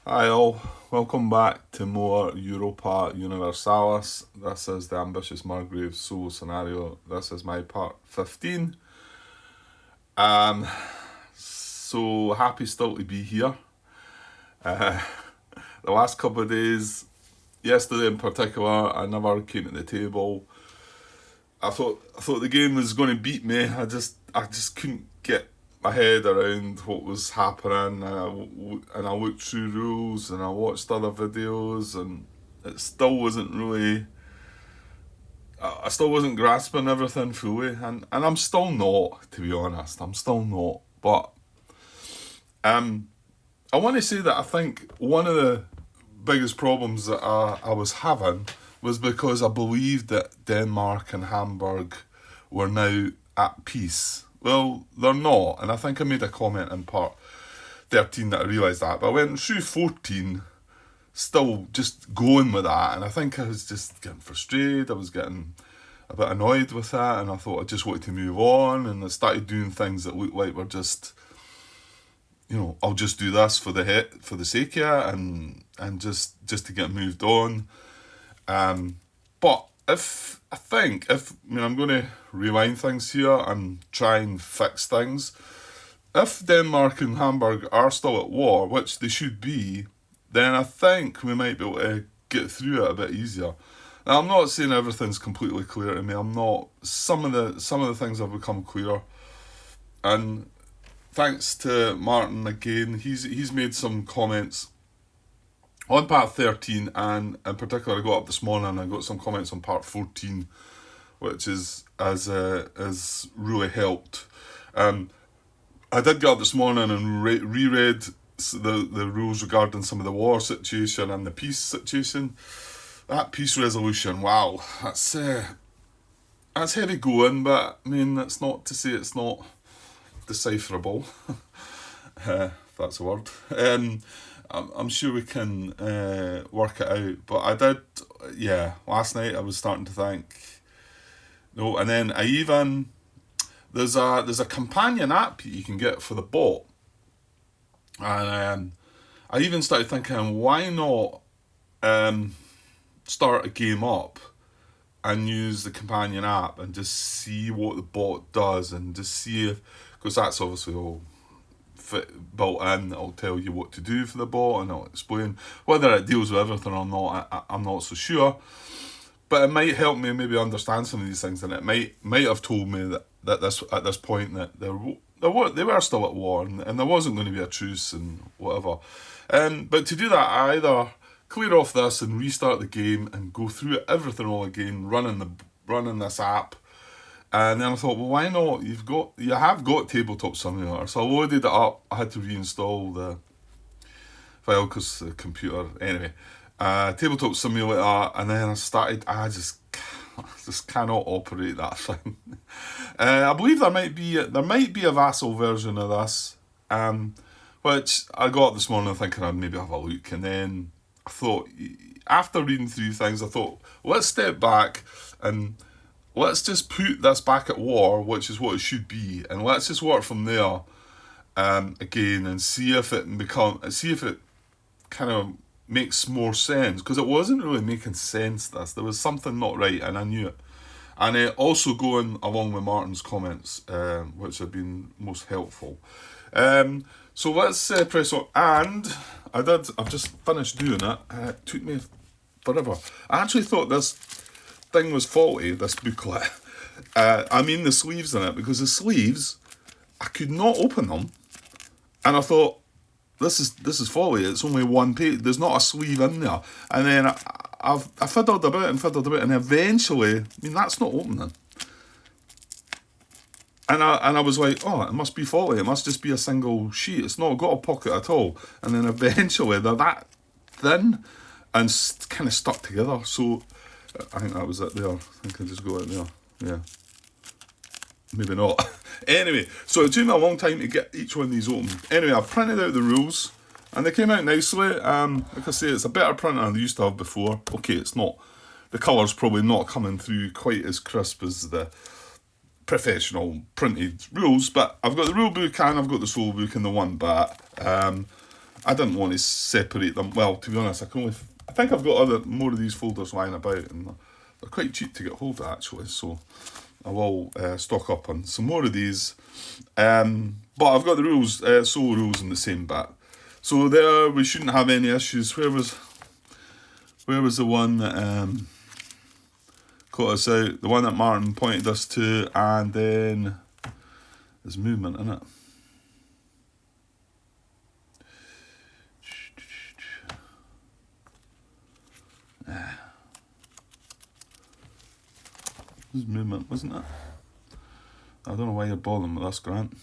Hi all, welcome back to more Europa Universalis. This is the ambitious Margrave solo scenario. This is my part 15. Um, so happy still to be here. Uh, the last couple of days, yesterday in particular, I never came to the table. I thought the game was going to beat me. I just couldn't get my head around what was happening. And I looked through rules and I watched other videos, and it still wasn't really. I still wasn't grasping everything fully, and I'm still not, to be honest. I'm still not. But um, I want to say that I think one of the biggest problems that I was having was because I believed that Denmark and Hamburg were now at peace. Well, they're not, and I think I made a comment in part 13 that I realised that, but I went through 14 still just going with that, and I think I was just getting frustrated, I was getting a bit annoyed with that, and I thought I just wanted to move on, and I started doing things that looked like were just, I'll just do this for the sake of it, and just to get moved on. But I'm going to rewind things here and try and fix things. If Denmark and Hamburg are still at war, which they should be, then I think we might be able to get through it a bit easier. Now, I'm not saying everything's completely clear to me. I'm not. Some of the things have become clearer, and thanks to Martin again, he's made some comments on part 13, and in particular I got up this morning and I got some comments on part 14, which has really helped. I did get up this morning and reread the rules regarding some of the war situation and the peace situation. That peace resolution, wow, that's heavy going, but I mean, that's not to say it's not decipherable, if that's a word. I'm sure we can work it out, but I did, last night I was starting to think, no, and then there's a companion app you can get for the bot, and I even started thinking, why not start a game up and use the companion app and just see what the bot does, and just see if, because that's obviously all built in. It'll tell you what to do for the bot, and it'll explain whether it deals with everything or not. I'm not so sure, but it might help me maybe understand some of these things, and it might have told me that this at this point that they were still at war, and there wasn't going to be a truce and whatever. But to do that, I either clear off this and restart the game and go through everything all again, running this app. And then I thought, well, why not? You have got Tabletop Simulator, so I loaded it up. I had to reinstall the file because the computer. Anyway, Tabletop Simulator, and then I started. I just cannot operate that thing. I believe there might be a Vassal version of this, which I got up this morning thinking I'd maybe have a look, and then I thought, after reading through things, I thought, let's step back and let's just put this back at war, which is what it should be, and let's just work from there again, and see if it kind of makes more sense, because it wasn't really making sense. There was something not right, and I knew it. And also going along with Martin's comments, which have been most helpful. So let's press on, and I've just finished doing it. It took me forever. I actually thought this thing was faulty, this booklet. I mean the sleeves in it, because the sleeves, I could not open them, and I thought, this is faulty. It's only one page. There's not a sleeve in there. And then I fiddled about and eventually, I mean, that's not opening. And I was like, oh, it must be faulty. It must just be a single sheet. It's not got a pocket at all. And then eventually they're that thin and kind of stuck together. So I think that was it there. I think I just got it there. Yeah. Maybe not. Anyway, so it took me a long time to get each one of these open. Anyway, I printed out the rules, and they came out nicely. Like I say, it's a better print than I used to have before. Okay, it's not. The colour's probably not coming through quite as crisp as the professional printed rules, but I've got the rule book and I've got the solo book in the one bat. I didn't want to separate them. Well, to be honest, I think I've got more of these folders lying about, and they're quite cheap to get hold of actually. So I will stock up on some more of these. But I've got the rules, solo rules in the same bit. So there, we shouldn't have any issues. Where was the one that caught us out? The one that Martin pointed us to, and then there's movement in it. There's movement, wasn't it? I don't know why you're bothering with this, Grant.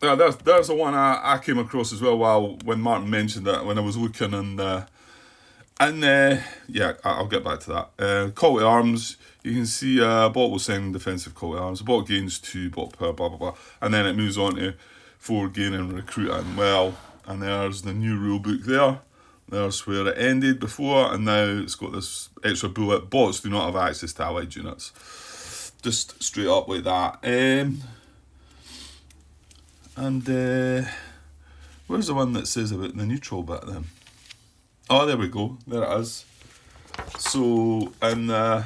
Yeah, there's the one I came across as well when Martin mentioned that when I was looking, and yeah, I'll get back to that. Call to arms, you can see bot will send defensive call to arms, bot gains 2, bot power, blah blah blah, and then it moves on to 4 gaining recruiting. Well, and there's the new rule book there. There's where it ended before, and now it's got this extra bullet. Bots do not have access to allied units. Just straight up like that. And where's the one that says about the neutral bit then? Oh, there we go. There it is. So, and I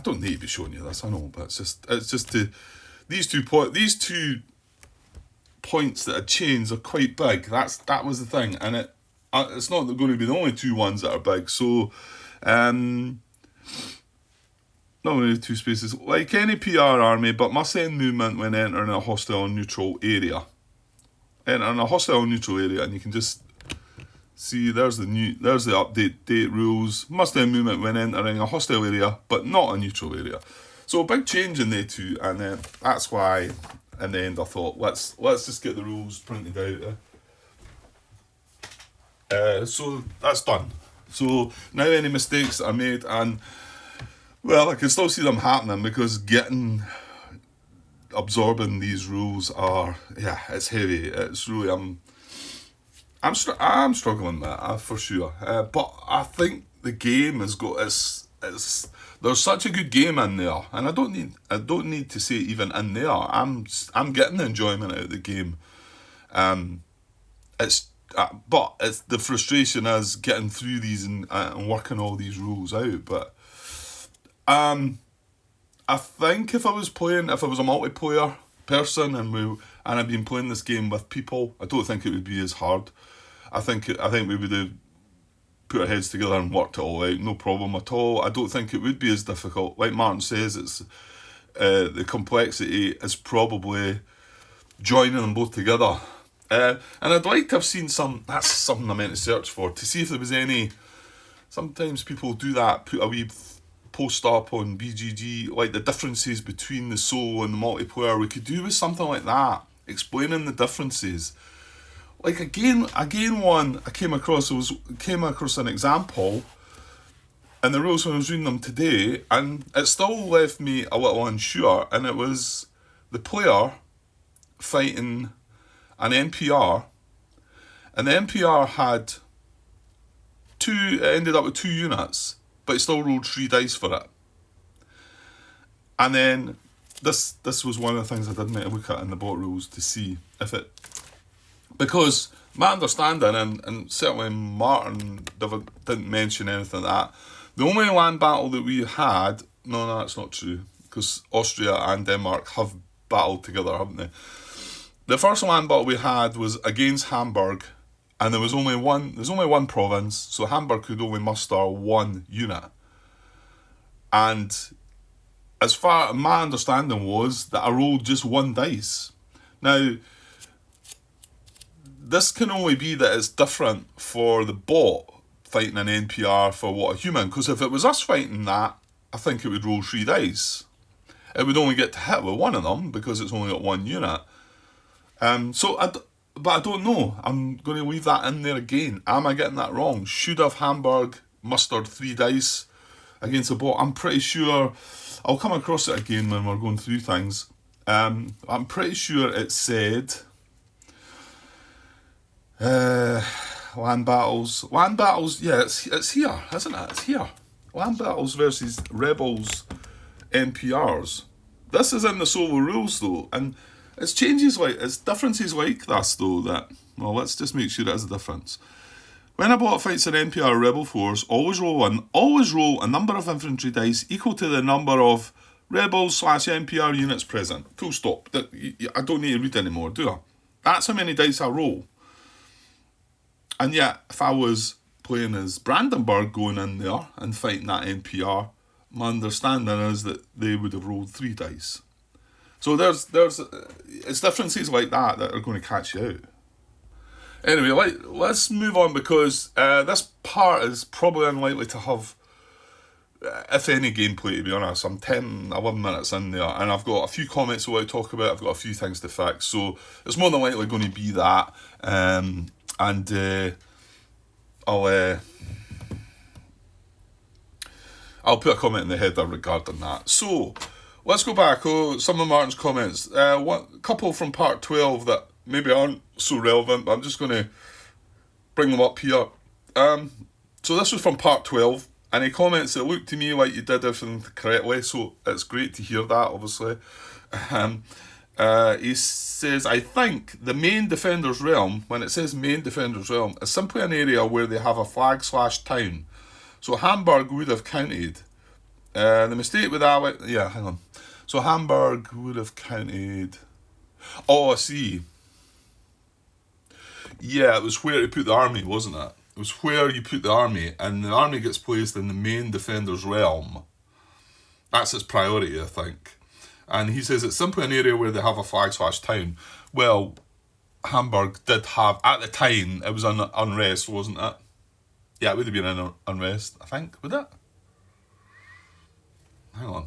don't need to be showing you this, I know, but it's just these 2 points that had changed are quite big. That was the thing, and it's not going to be the only 2 ones that are big. So, not only 2 spaces, like any PR army, but must end movement when entering a hostile neutral area. Entering a hostile neutral area, and you can just see there's the update date rules. Must end movement when entering a hostile area, but not a neutral area. So a big change in they 2, and then that's why in the end I thought let's just get the rules printed out. So that's done. So now any mistakes that are made, and well, I can still see them happening because absorbing these rules it's heavy. It's really I'm struggling with that for sure. But I think the game has got there's such a good game in there, and I don't need to say even in there. I'm getting the enjoyment out of the game. But it's the frustration is getting through these and working all these rules out. But I think if I was a multiplayer person and I've been playing this game with people, I don't think it would be as hard. I think we would have put our heads together and worked it all out, no problem at all. I don't think it would be as difficult. Like Martin says, it's the complexity is probably joining them both together. And I'd like to have seen that's something I meant to search for, to see if there was any. Sometimes people do that, put a wee post up on BGG, like the differences between the solo and the multiplayer. We could do with something like that, explaining the differences. Like again, one I came across an example in the rules when I was reading them today, and it still left me a little unsure. And it was the player fighting an NPR, and the NPR had ended up with 2 units, but he still rolled 3 dice for it. And then this was one of the things I did make a look at in the bot rules to see if it, because my understanding, and certainly Martin didn't mention anything like that, the only land battle that we had, no, that's not true, because Austria and Denmark have battled together, haven't they? The first land battle we had was against Hamburg, and there's only one province, so Hamburg could only muster 1 unit. And as far as my understanding was that I rolled just 1 dice. Now, this can only be that it's different for the bot fighting an NPR for what a human, because if it was us fighting that, I think it would roll 3 dice. It would only get to hit with 1 of them because it's only got 1 unit. But I don't know. I'm going to leave that in there again. Am I getting that wrong? Should have Hamburg mustered 3 dice against a bot? I'm pretty sure. I'll come across it again when we're going through things. I'm pretty sure it said land battles. Yeah, it's here, isn't it? It's here. Land battles versus rebels, NPRs. This is in the solo rules though, and it's differences like this though that, well, let's just make sure it is a difference. When a bot fights an NPR or rebel force, always roll a number of infantry dice equal to the number of rebels/NPR units present. Full stop. I don't need to read anymore, do I? That's how many dice I roll. And yet, if I was playing as Brandenburg going in there and fighting that NPR, my understanding is that they would have rolled 3 dice. So it's differences like that are going to catch you out. Anyway, let's move on, because this part is probably unlikely to have, if any, gameplay, to be honest. I'm 10, 11 minutes in there, and I've got a few comments I want to talk about. I've got a few things to fix, so it's more than likely going to be that. I'll put a comment in the header regarding that. So, let's go back. Some of Martin's comments. A couple from part 12 that maybe aren't so relevant, but I'm just going to bring them up here. So this was from part 12, and he comments, "It looked to me like you did everything correctly," so it's great to hear that, obviously. He says, "I think the main defender's realm," when it says main defender's realm, is simply an area where they have a flag/town. So Hamburg would have counted. The mistake with that, hang on. So Hamburg would have counted. Oh, I see. Yeah, it was where you put the army, wasn't it? It was where you put the army, and the army gets placed in the main defender's realm. That's its priority, I think. And he says it's simply an area where they have a flag/town. Well, Hamburg did have, at the time, it was unrest, wasn't it? Yeah, it would have been an unrest, I think. Would it? Hang on.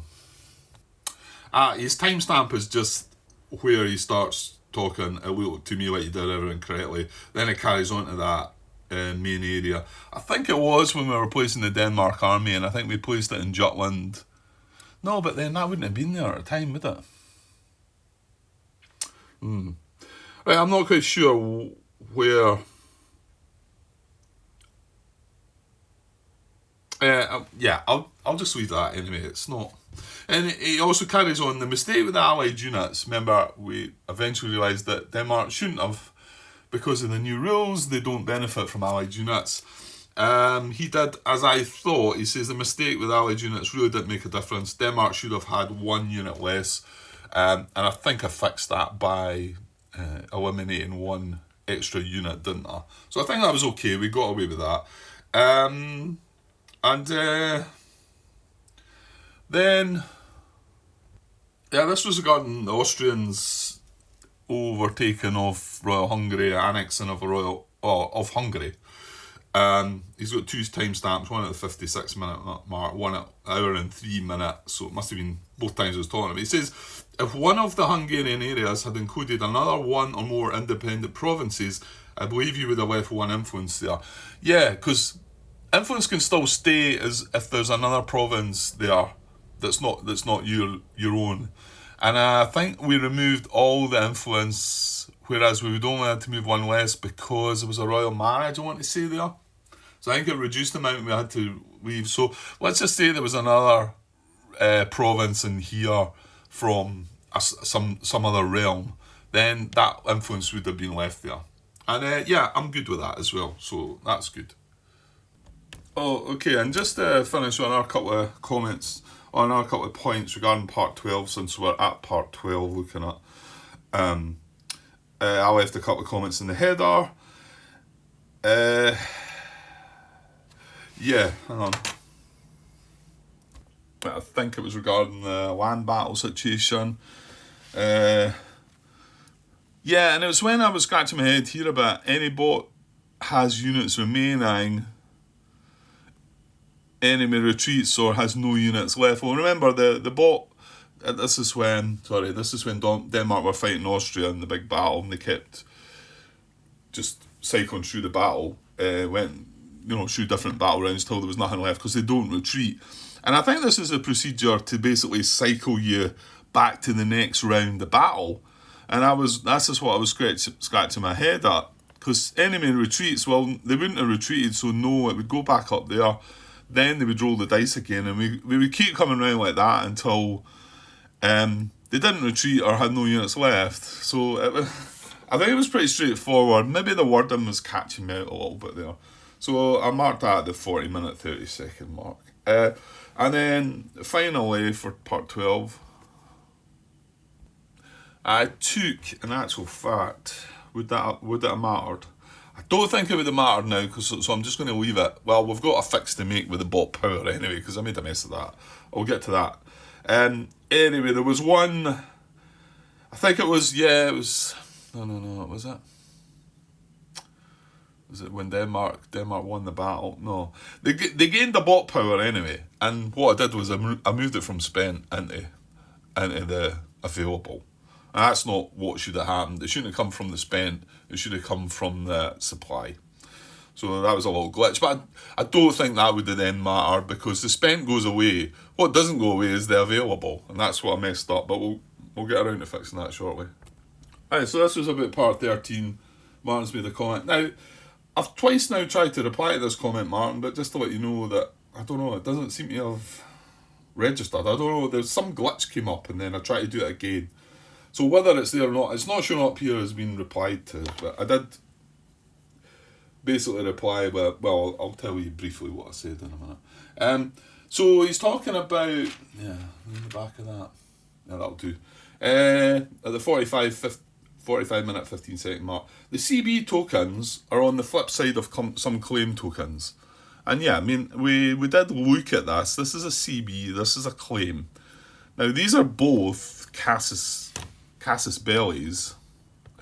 His timestamp is just where he starts talking. It looked to me like you did everything correctly. Then it carries on to that main area. I think it was when we were placing the Denmark army, and I think we placed it in Jutland. No, but then that wouldn't have been there at the time, would it? Right, I'm not quite sure where. I'll just leave that anyway. It's not. And he also carries on, the mistake with the Allied units. Remember, we eventually realised that Denmark shouldn't have, because of the new rules, they don't benefit from Allied units. He did, as I thought. He says the mistake with Allied units really didn't make a difference. Denmark should have had 1 unit less. And I think I fixed that by eliminating 1 extra unit, didn't I? So I think that was okay. We got away with that. Then, this was regarding the Austrians overtaking of Royal Hungary, annexing of Hungary. He's got 2 timestamps, one at the 56-minute mark, one at hour and 3 minutes, so it must have been both times I was talking about. He says, if one of the Hungarian areas had included another 1 or more independent provinces, I believe you would have left 1 influence there. Yeah, because influence can still stay as if there's another province there that's not your own. And I think we removed all the influence, whereas we would only have to move 1 less because it was a royal marriage, I want to say there. So I think it reduced the amount we had to leave. So let's just say there was another province in here from some other realm, then that influence would have been left there. And I'm good with that as well, so that's good. Oh, okay, and just to finish on our couple of comments, on our couple of points regarding part 12, since we're at part 12 looking at, I left a couple of comments in the header. Hang on. I think it was regarding the land battle situation. And it was when I was scratching my head here about any bot has units remaining, enemy retreats, or has no units left. Well, remember the bot. This is when Denmark were fighting Austria in the big battle, and they kept just cycling through the battle. Went through different battle rounds till there was nothing left because they don't retreat. And I think this is a procedure to basically cycle you back to the next round of battle. And that's just what I was scratching my head at, because enemy retreats, well, they wouldn't have retreated, so no, it would go back up there. Then they would roll the dice again, and we would keep coming around like that until they didn't retreat or had no units left. So I think it was pretty straightforward. Maybe the wording was catching me out a little bit there. So I marked that at the 40-minute, 30-second mark. And then finally for part 12, I took, in actual fact, would that have mattered? I don't think it would have mattered now, so I'm just going to leave it. Well, we've got a fix to make with the bot power anyway, because I made a mess of that. I'll get to that. Anyway, there was one, I think it was, it was, no, was it? Was it when Denmark won the battle? No. They gained the bot power anyway, and what I did was I moved it from spent into the available. And that's not what should have happened. It shouldn't have come from the spent. It should have come from the supply. So that was a little glitch. But I don't think that would have then mattered, because the spent goes away. What doesn't go away is the available. And that's what I messed up. But we'll get around to fixing that shortly. Alright, so this was about part 13. Martin's made a comment. Now, I've twice now tried to reply to this comment, Martin, but just to let you know that, I don't know, it doesn't seem to have registered. I don't know, there's some glitch came up and then I tried to do it again. So whether it's there or not, it's not showing up here as being replied to, but I did basically reply, but, well, I'll tell you briefly what I said in a minute. So he's talking about, in the back of that, that'll do. At the 45-minute, 15-second mark, the CB tokens are on the flip side of some claim tokens. And yeah, I mean, we did look at this. This is a CB, this is a claim. Now, these are both casus bellis,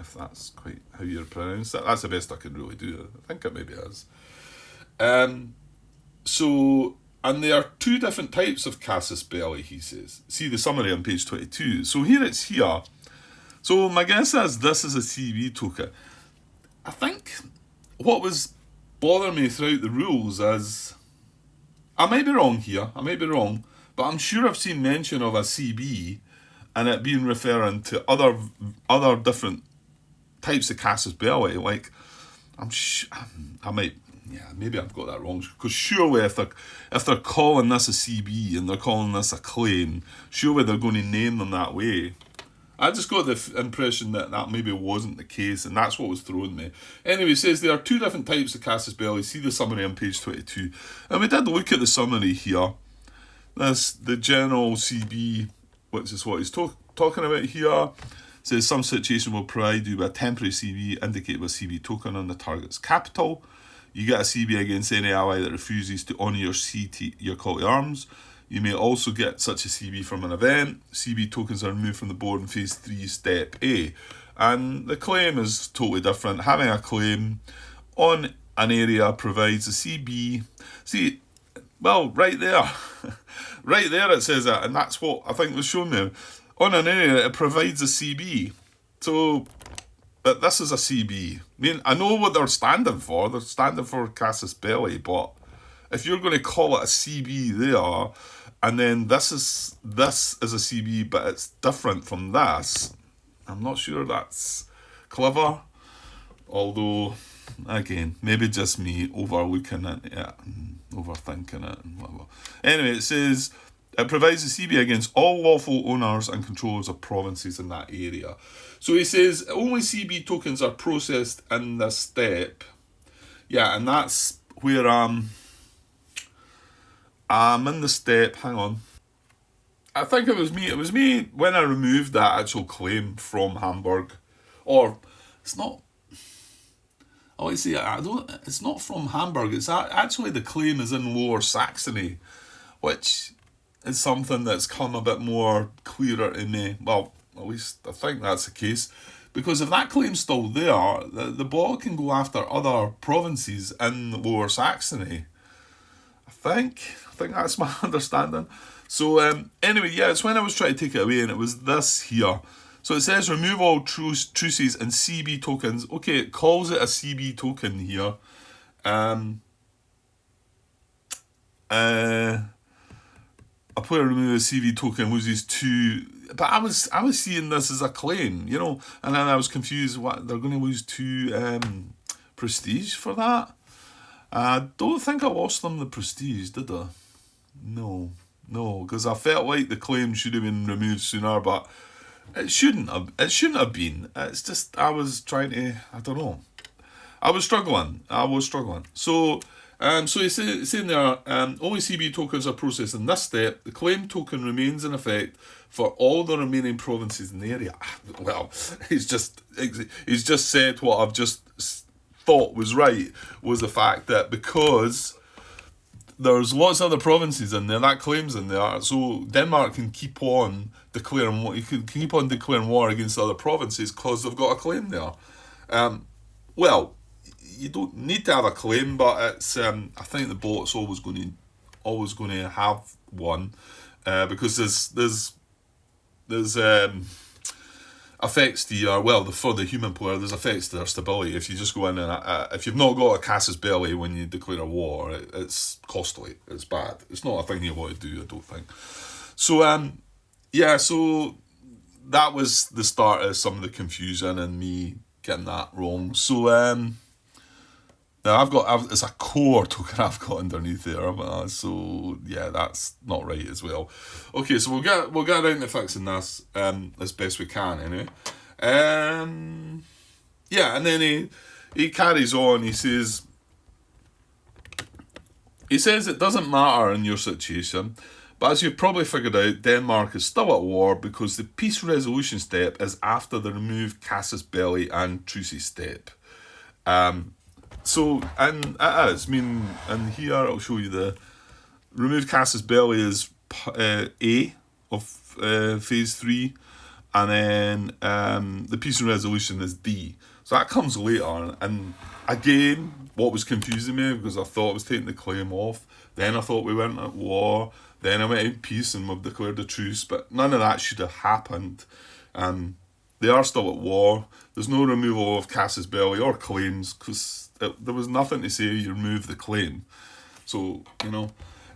if that's quite how you pronounce it. That's the best I can really do. I think it maybe is. So, and there are two different types of casus belli, he says. See the summary on page 22. So here it's here. So my guess is this is a CB token. I think what was bothering me throughout the rules is, I might be wrong here, but I'm sure I've seen mention of a CB and it being referring to other different types of casus belli. Like, maybe I've got that wrong, because surely if they're calling this a CB and they're calling this a claim, surely they're going to name them that way. I just got the impression that maybe wasn't the case, and that's what was throwing me. Anyway, it says there are two different types of casus belli. See the summary on page 22. And we did look at the summary here. The general CB, which is what he's talking about here, says some situation will provide you with a temporary CB indicated with a CB token on the target's capital. You get a CB against any ally that refuses to honour your call to arms. You may also get such a CB from an event. CB tokens are removed from the board in phase 3, step A. And the claim is totally different. Having a claim on an area provides a CB. See, well, right there. Right there it says that, and that's what I think was shown there. On an area, it provides a CB. So, but this is a CB. I mean, I know what they're standing for. They're standing for casus belli, but if you're going to call it a CB there, and then this is a CB, but it's different from this, I'm not sure that's clever. Although, again, maybe just me overlooking it, overthinking it, and whatever. Anyway, it says it provides a CB against all lawful owners and controllers of provinces in that area. So he says only CB tokens are processed in this step. Yeah, and that's where I'm in the step. Hang on. I think it was me when I removed that actual claim from Hamburg. Or it's not. Oh, you see, it's not from Hamburg. It's actually the claim is in Lower Saxony, which is something that's come a bit more clearer to me. Well, at least I think that's the case. Because if that claim's still there, the bot can go after other provinces in Lower Saxony. I think that's my understanding. So anyway, yeah, it's when I was trying to take it away, and it was this here. So it says remove all truces and CB tokens. Okay, it calls it a CB token here. A player removes a CB token loses 2. But I was seeing this as a claim, you know, and then I was confused. What, they're going to lose 2 prestige for that? I don't think I lost them the prestige, did I? No, because I felt like the claim should have been removed sooner, but It shouldn't have. It shouldn't have been. It's just I was trying to. I don't know. I was struggling. So it's saying there, only CB tokens are processed in this step. The claim token remains in effect for all the remaining provinces in the area. Well, he's just said what I've just thought was right, was the fact that because there's lots of other provinces in there, that claim's in there, so Denmark can keep on declaring war against other provinces because they've got a claim there. Well, you don't need to have a claim, but it's I think the bot's always going to have one, because there's effects to your, for the human player, there's effects to their stability. If you just go in and if you've not got a casus belli when you declare a war, it's costly, it's bad, it's not a thing you want to do, I don't think. So so that was the start of some of the confusion and me getting that wrong. So now it's a core token I've got underneath there, so yeah, that's not right as well. Okay, so we'll get around to fixing this as best we can anyway. And then he carries on. He says it doesn't matter in your situation, but as you've probably figured out, Denmark is still at war because the peace resolution step is after the remove casus belli and truce step. So, and it is. I mean, and here I'll show you the remove casus belli is A of phase 3, and then the peace and resolution is D. So that comes later. And again, what was confusing me, because I thought I was taking the claim off, then I thought we went at war, then I went in peace and we've declared a truce, but none of that should have happened. They are still at war. There's no removal of casus belli or claims, because there was nothing to say you remove the claim. So,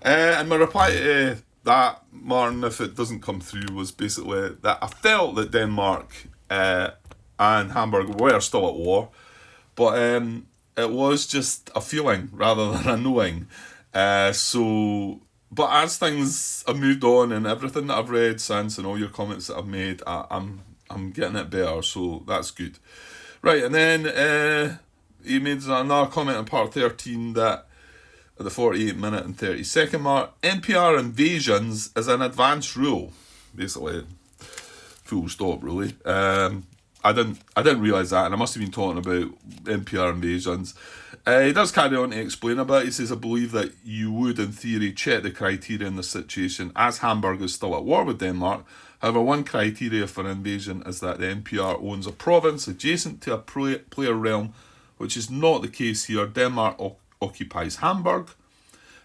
and my reply to that, Martin, if it doesn't come through, was basically that I felt that Denmark and Hamburg were still at war, but it was just a feeling rather than a knowing. But as things have moved on and everything that I've read since and all your comments that I've made, I'm getting it better, so that's good. Right, and then he made another comment on part 13 that at the 48-minute and 30-second mark, NPR invasions is an advanced rule. Basically, full stop, really. I didn't realise that, and I must have been talking about NPR invasions. He does carry on to explain a bit. He says, I believe that you would, in theory, check the criteria in this situation, as Hamburg is still at war with Denmark. However, one criteria for an invasion is that the NPR owns a province adjacent to a player realm, which is not the case here. Denmark occupies Hamburg.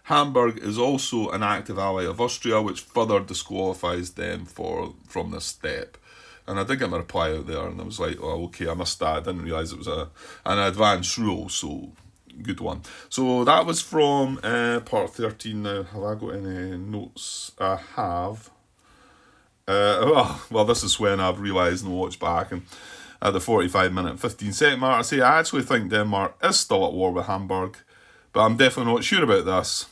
Hamburg is also an active ally of Austria, which further disqualifies them from this step. And I did get my reply out there, and I was like, oh, okay, I missed that. I didn't realise it was an advanced rule, so good one. So that was from part 13. Now, have I got any notes? I have. Well, this is when I've realised and watched back, and at the 45-minute, 15-second mark, I say, I actually think Denmark is still at war with Hamburg, but I'm definitely not sure about this.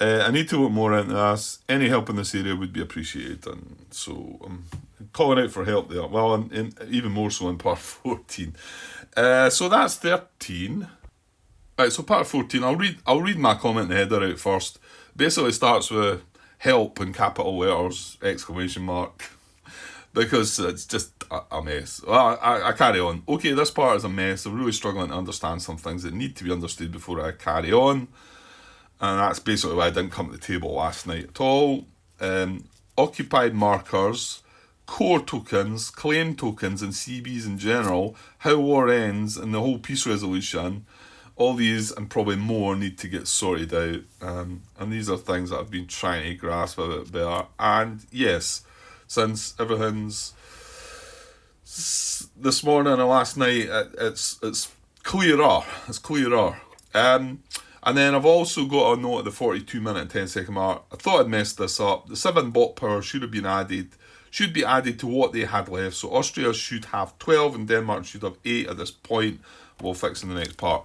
I need to look more into this. Any help in this area would be appreciated, and so I'm calling out for help there. Well, and even more so in part 14. So that's 13. Right, so part 14, I'll read my comment in the header out first. Basically starts with help in capital letters, ! Because it's just a mess. Well, I carry on. Okay, this part is a mess. I'm really struggling to understand some things that need to be understood before I carry on. And that's basically why I didn't come to the table last night at all. Occupied markers, core tokens, claim tokens, and CBs in general, how war ends, and the whole peace resolution. All these and probably more need to get sorted out. And these are things that I've been trying to grasp a bit better. And yes, since everything's this morning and last night, it's clearer. It's clearer. And then I've also got a note at the 42-minute and 10-second mark. I thought I'd messed this up. The 7 bot power should be added to what they had left. So Austria should have 12 and Denmark should have 8 at this point. We'll fix in the next part.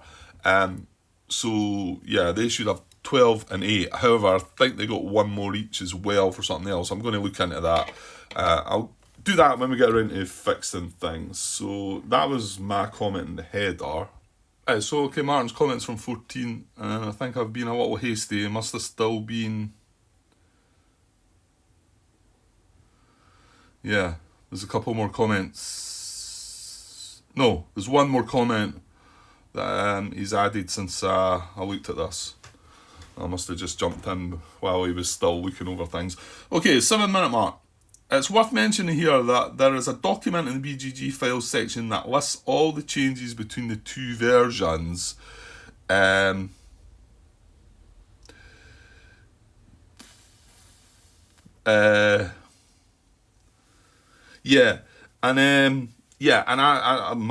So yeah, they should have 12 and 8. However, I think they got one more each as well for something else. I'm going to look into that. I'll do that when we get around to fixing things. So that was my comment in the header. So okay, Martin's comments from 14, and I think I've been a little hasty. It must have still been... Yeah, there's a couple more comments. No, there's one more comment that he's added since I looked at this. I must have just jumped in while he was still looking over things. Okay, 7-minute mark. It's worth mentioning here that there is a document in the BGG files section that lists all the changes between the two versions. My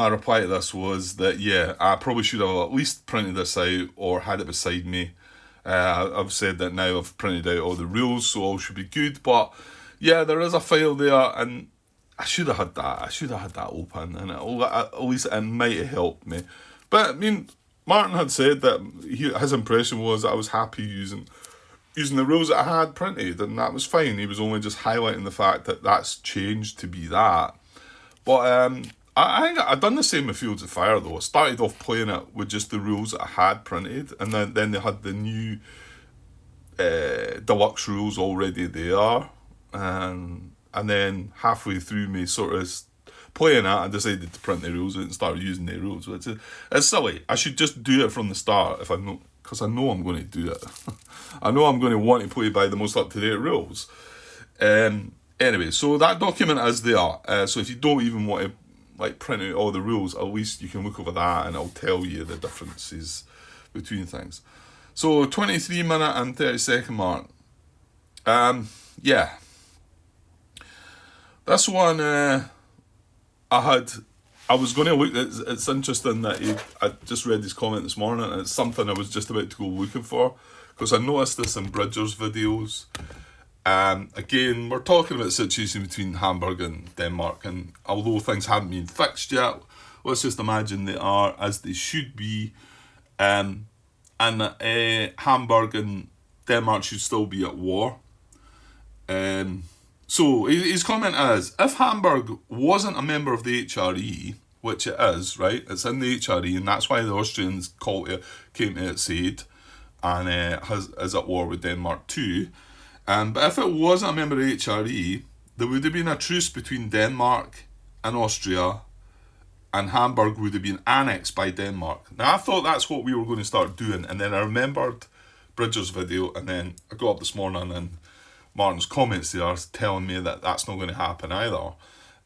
reply to this was that, I probably should have at least printed this out or had it beside me. I've said that now I've printed out all the rules, so all should be good, but yeah, there is a file there, and I should have had that. I should have had that open, and at least it might have helped me. But I mean, Martin had said that his impression was that I was happy using the rules that I had printed, and that was fine. He was only just highlighting the fact that that's changed to be that. But I think I'd done the same with Fields of Fire, though. I started off playing it with just the rules that I had printed, and then they had the new deluxe rules already there. And then halfway through me sort of playing it, I decided to print the rules and start using the rules. It's silly. I should just do it from the start because I know I'm going to do it. I know I'm going to want to play by the most up-to-date rules. Anyway, so that document is there. So if you don't even want to print out all the rules, at least you can look over that and it'll tell you the differences between things. So 23-minute and 30-second mark. This one, I was going to look. It's interesting that I just read his comment this morning, and it's something I was just about to go looking for, because I noticed this in Bridger's videos. Again, we're talking about the situation between Hamburg and Denmark, and although things haven't been fixed yet, let's just imagine they are as they should be, and Hamburg and Denmark should still be at war. So his comment is, if Hamburg wasn't a member of the HRE, which it is, right? It's in the HRE, and that's why the Austrians came to its aid, and is at war with Denmark too. But if it wasn't a member of the HRE, there would have been a truce between Denmark and Austria, and Hamburg would have been annexed by Denmark. Now, I thought that's what we were going to start doing, and then I remembered Bridger's video, and then I got up this morning and Martin's comments there telling me that that's not going to happen either.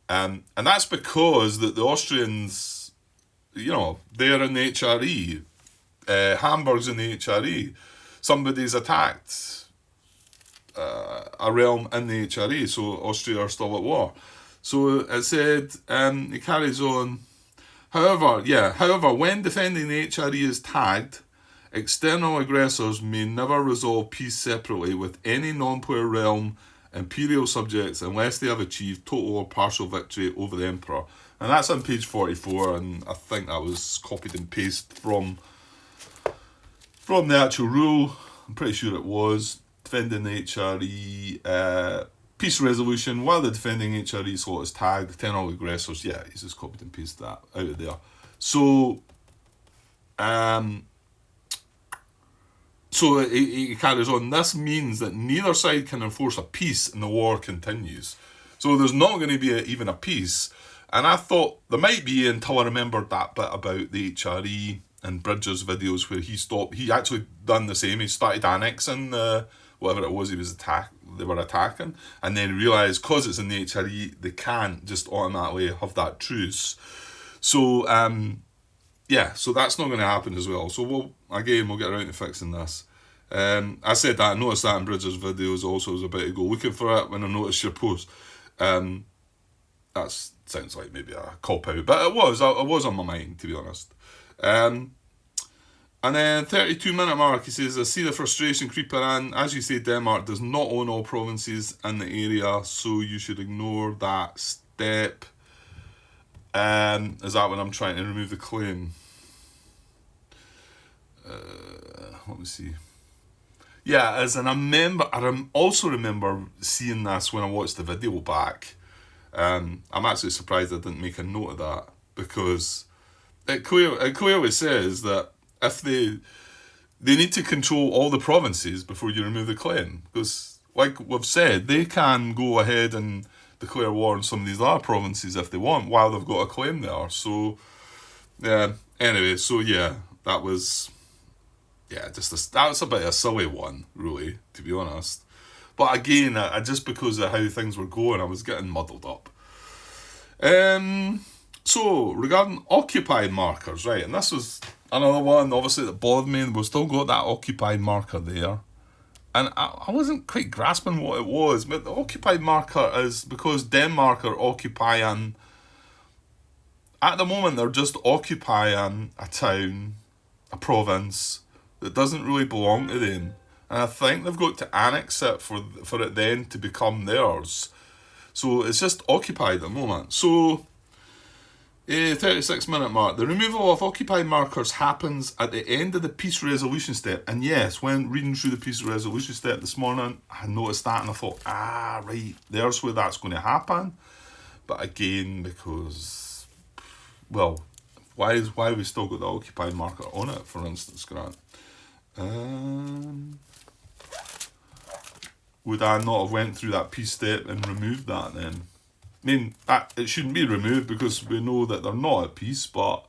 And that's because the Austrians, they're in the HRE. Hamburg's in the HRE. Somebody's attacked a realm in the HRE, so Austria are still at war. So it said, it carries on, however, when defending the HRE is tagged, external aggressors may never resolve peace separately with any non-player realm imperial subjects unless they have achieved total or partial victory over the emperor. And that's on page 44, and I think that was copied and pasted from the actual rule. I'm pretty sure it was. Defending the HRE, peace resolution, while the defending HRE slot is tagged, external aggressors, he's just copied and pasted that out of there. So, So he carries on, this means that neither side can enforce a peace and the war continues. So there's not going to be even a peace. And I thought there might be, until I remembered that bit about the HRE and Bridger's videos where he actually done the same. He started annexing whatever it was they were attacking, and then realised because it's in the HRE, they can't just automatically have that truce. So, so that's not going to happen as well. So we'll get around to fixing this. I said that, I noticed that in Bridger's videos also. I was about to go looking for it when I noticed your post. That sounds like maybe a cop-out, but it was on my mind, to be honest. And then 32-minute mark, he says, I see the frustration creeping in. As you say, Denmark does not own all provinces in the area, so you should ignore that step. Is that when I'm trying to remove the claim? Let me see. I also remember seeing this when I watched the video back. I'm actually surprised I didn't make a note of that, because it clearly says that if they need to control all the provinces before you remove the claim, because like we've said, they can go ahead and declare war on some of these other provinces if they want while they've got a claim there. So anyway, so that was that was a bit of a silly one, really, to be honest. But again, I just because of how things were going, I was getting muddled up. So regarding occupied markers, right, and this was another one, obviously, that bothered me, and we've still got that occupied marker there. And I wasn't quite grasping what it was, but the occupied marker is because Denmark are occupying, at the moment, they're just occupying a town, a province, that doesn't really belong to them. And I think they've got to annex it for it then to become theirs. So it's just occupied at the moment. So, 36-minute mark. The removal of occupied markers happens at the end of the peace resolution step. And yes, when reading through the peace resolution step this morning, I noticed that and I thought, right, there's where that's going to happen. But again, because, well, why have we still got the occupied marker on it, for instance, Grant? Would I not have went through that peace step and removed that then? I mean, it shouldn't be removed because we know that they're not at peace, but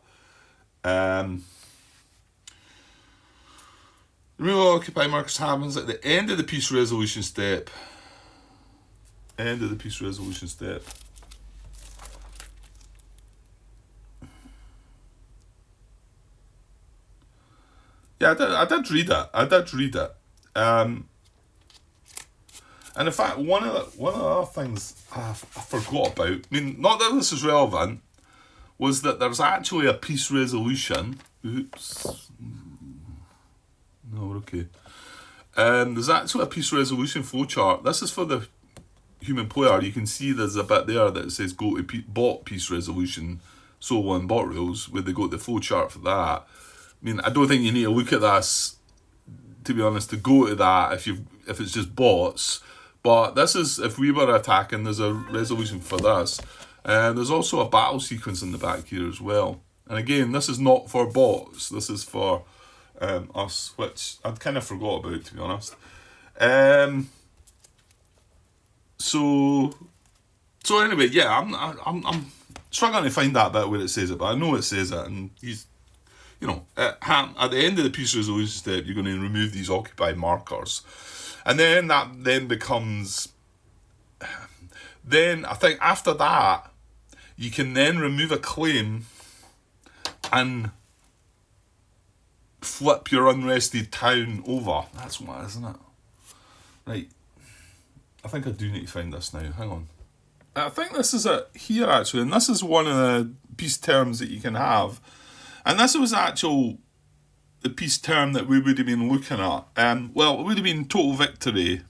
removal of occupied markers happens at the end of the peace resolution step. End of the peace resolution step. Yeah, I did read it. And in fact, one of the other things I forgot about, I mean, not that this is relevant, was that there's actually a peace resolution. Oops. No, we're okay. There's actually a peace resolution flowchart. This is for the human player. You can see there's a bit there that says go to bot peace resolution, so on bot rules, where they got the flowchart for that. I mean, I don't think you need to look at this, to be honest, to go to that if it's just bots. But this is, if we were attacking, there's a resolution for this. There's also a battle sequence in the back here as well. And again, this is not for bots. This is for us, which I'd kind of forgot about, to be honest. So anyway, yeah, I'm struggling to find that bit where it says it, but I know it says it, and at the end of the peace resolution step, you're going to remove these occupied markers. And then that then becomes, then I think after that, you can then remove a claim and flip your unrested town over. That's what, isn't it? Right. I think I do need to find this now. Hang on. I think this is it here, actually, and this is one of the peace terms that you can have. And this was the peace term that we would have been looking at. Well, it would have been total victory.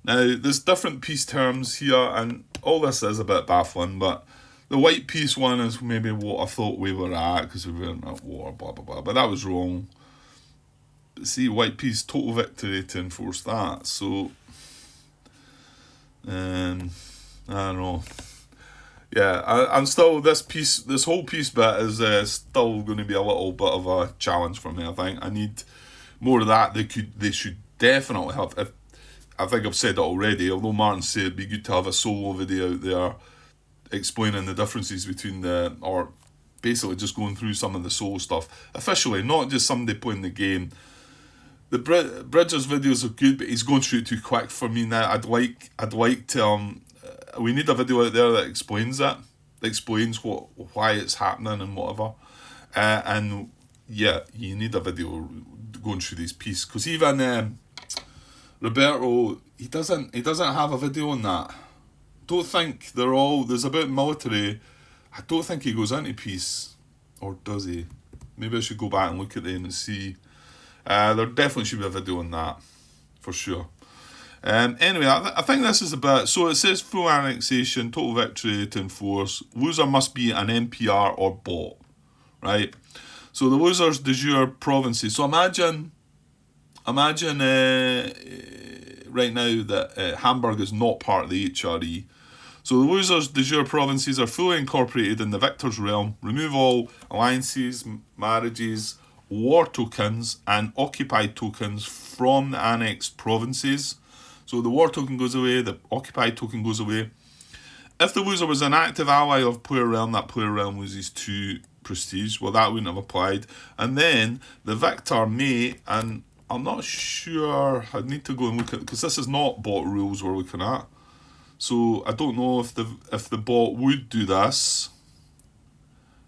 Now, there's different peace terms here, and all this is a bit baffling, but the white peace one is maybe what I thought we were at, because we weren't at war, blah, blah, blah, but that was wrong. But see, white peace, total victory to enforce that, so, I don't know. Yeah, I'm still, this whole peace bit is still going to be a little bit of a challenge for me, I think. I need more of that. They should definitely have, I think I've said it already, although Martin said it'd be good to have a solo video out there explaining the differences between or basically just going through some of the solo stuff officially, not just somebody playing the game. The Bridges videos are good, but he's going through it too quick for me now. I'd like to, we need a video out there that explains it, that explains why it's happening and whatever. And yeah, you need a video going through these pieces, because even Roberto, he doesn't have a video on that. Don't think there's about military. I don't think he goes into peace, or does he? Maybe I should go back and look at them and see. There definitely should be a video on that, for sure. Anyway, I think this is a bit. So it says full annexation, total victory to enforce. Loser must be an NPR or bot, right? So the losers de jure provinces. So imagine right now that Hamburg is not part of the HRE. So the losers de jure provinces are fully incorporated in the victor's realm. Remove all alliances, marriages, war tokens, and occupied tokens from the annexed provinces. So the war token goes away, the occupied token goes away. If the loser was an active ally of player realm, that player realm loses 2 prestige. Well, that wouldn't have applied. And then the victor may, and I'm not sure, I'd need to go and look at, because this is not bot rules we're looking at. So I don't know if the bot would do this.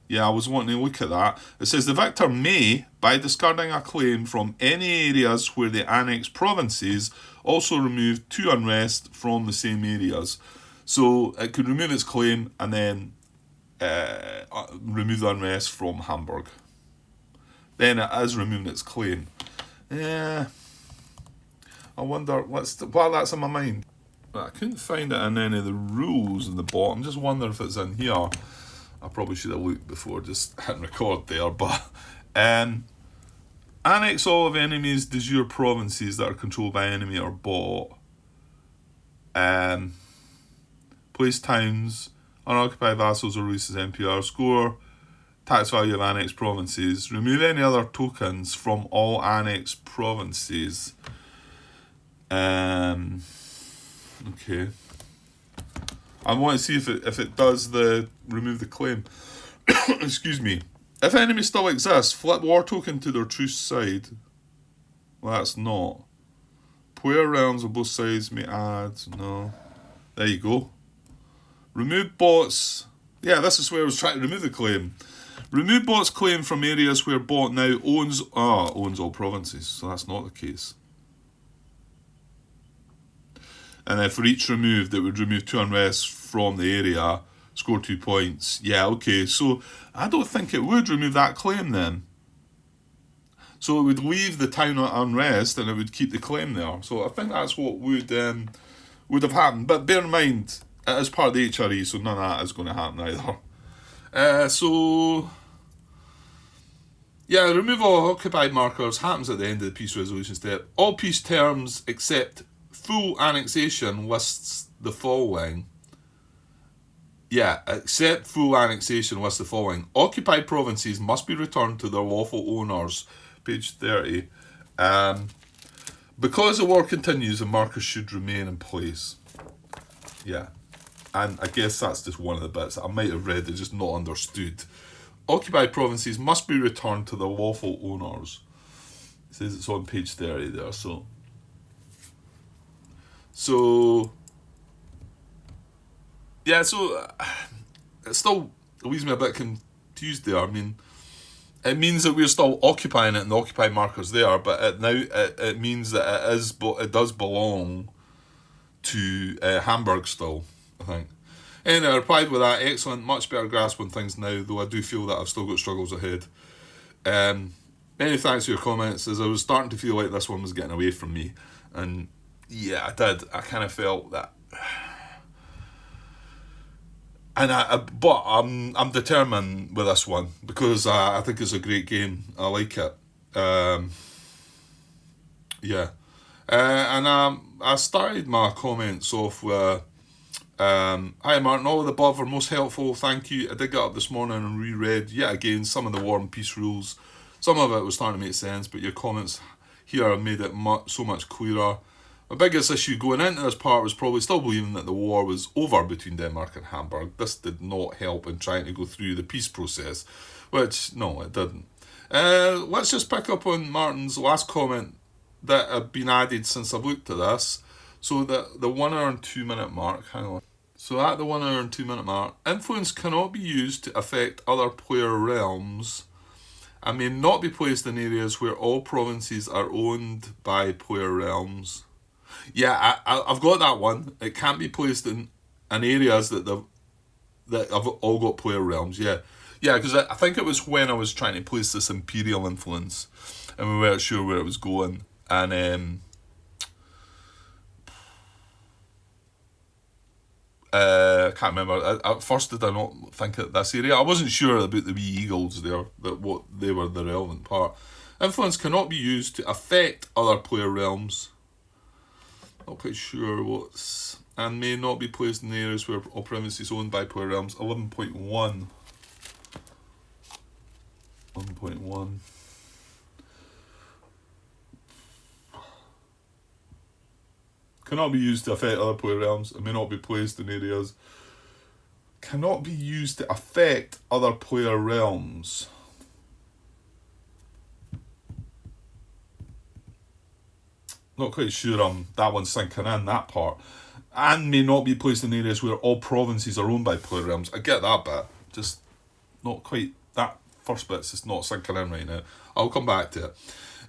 Yeah, I was wanting to look at that. It says the victor may, by discarding a claim from any areas where the annexed provinces, also remove 2 unrest from the same areas. So it could remove its claim and then remove the unrest from Hamburg. Then it is removing its claim. Yeah, I wonder while that's in my mind. I couldn't find it in any of the rules in the bot. I'm just wondering if it's in here. I probably should have looked before just hitting record there. But annex all of enemies' de jure provinces that are controlled by enemy or bot. Place towns, unoccupied vassals or releases NPR, score tax value of annexed provinces, remove any other tokens from all annexed provinces. Okay. I want to see if it does the remove the claim. Excuse me. If enemies still exist, flip war token to their truce side. Well, that's not. Player realms on both sides may add. No. There you go. Remove bots. Yeah, this is where I was trying to remove the claim. Remove bot's claim from areas where bot now owns all provinces. So that's not the case. And then for each removed, it would remove 2 unrest from the area, score 2 points. Yeah, okay. So I don't think it would remove that claim then. So it would leave the town at unrest and it would keep the claim there. So I think that's what would have happened. But bear in mind, it is part of the HRE, so none of that is going to happen either. Yeah, removal of occupied markers happens at the end of the peace resolution step. All peace terms except full annexation lists the following. Yeah, except full annexation lists the following. Occupied provinces must be returned to their lawful owners. Page 30. Because the war continues, the markers should remain in place. Yeah. And I guess that's just one of the bits that I might have read and just not understood. Occupied provinces must be returned to their lawful owners. It says it's on page 30 there, so yeah, so it still leaves me a bit confused there. I mean, it means that we're still occupying it and the occupied marker's there, but it means that it does belong to Hamburg still, I think. Anyway, I replied with that. Excellent, much better grasp on things now, though I do feel that I've still got struggles ahead. Many thanks for your comments, as I was starting to feel like this one was getting away from me. And yeah, I did. I kind of felt that. But I'm determined with this one because I think it's a great game. I like it. Yeah. And I started my comments off with, hi Martin, all of the above are most helpful, thank you. I did get up this morning and reread yet again some of the War and Peace rules. Some of it was starting to make sense, but your comments here have made it so much clearer. My biggest issue going into this part was probably still believing that the war was over between Denmark and Hamburg. This did not help in trying to go through the peace process, which, no, it didn't. Let's just pick up on Martin's last comment that have been added since I've looked at this. So the 1 hour and 2 minute mark, hang on. So at the 1 hour and 2 minute mark, influence cannot be used to affect other player realms and may not be placed in areas where all provinces are owned by player realms. Yeah, I've got that one. It can't be placed in areas that have all got player realms. Yeah, because I think it was when I was trying to place this imperial influence and we weren't sure where it was going. And I can't remember. At first, did I not think of this area? I wasn't sure about the wee eagles there, that what they were the relevant part. Influence cannot be used to affect other player realms. Not quite sure what's and may not be placed in the areas where all provinces owned by player realms. 11.1. 11.1. Cannot be used to affect other player realms and may not be placed in areas. Cannot be used to affect other player realms. Not quite sure that one's sinking in, that part. And may not be placed in areas where all provinces are owned by player realms. I get that bit. Just not quite, that first bit's just not sinking in right now. I'll come back to it.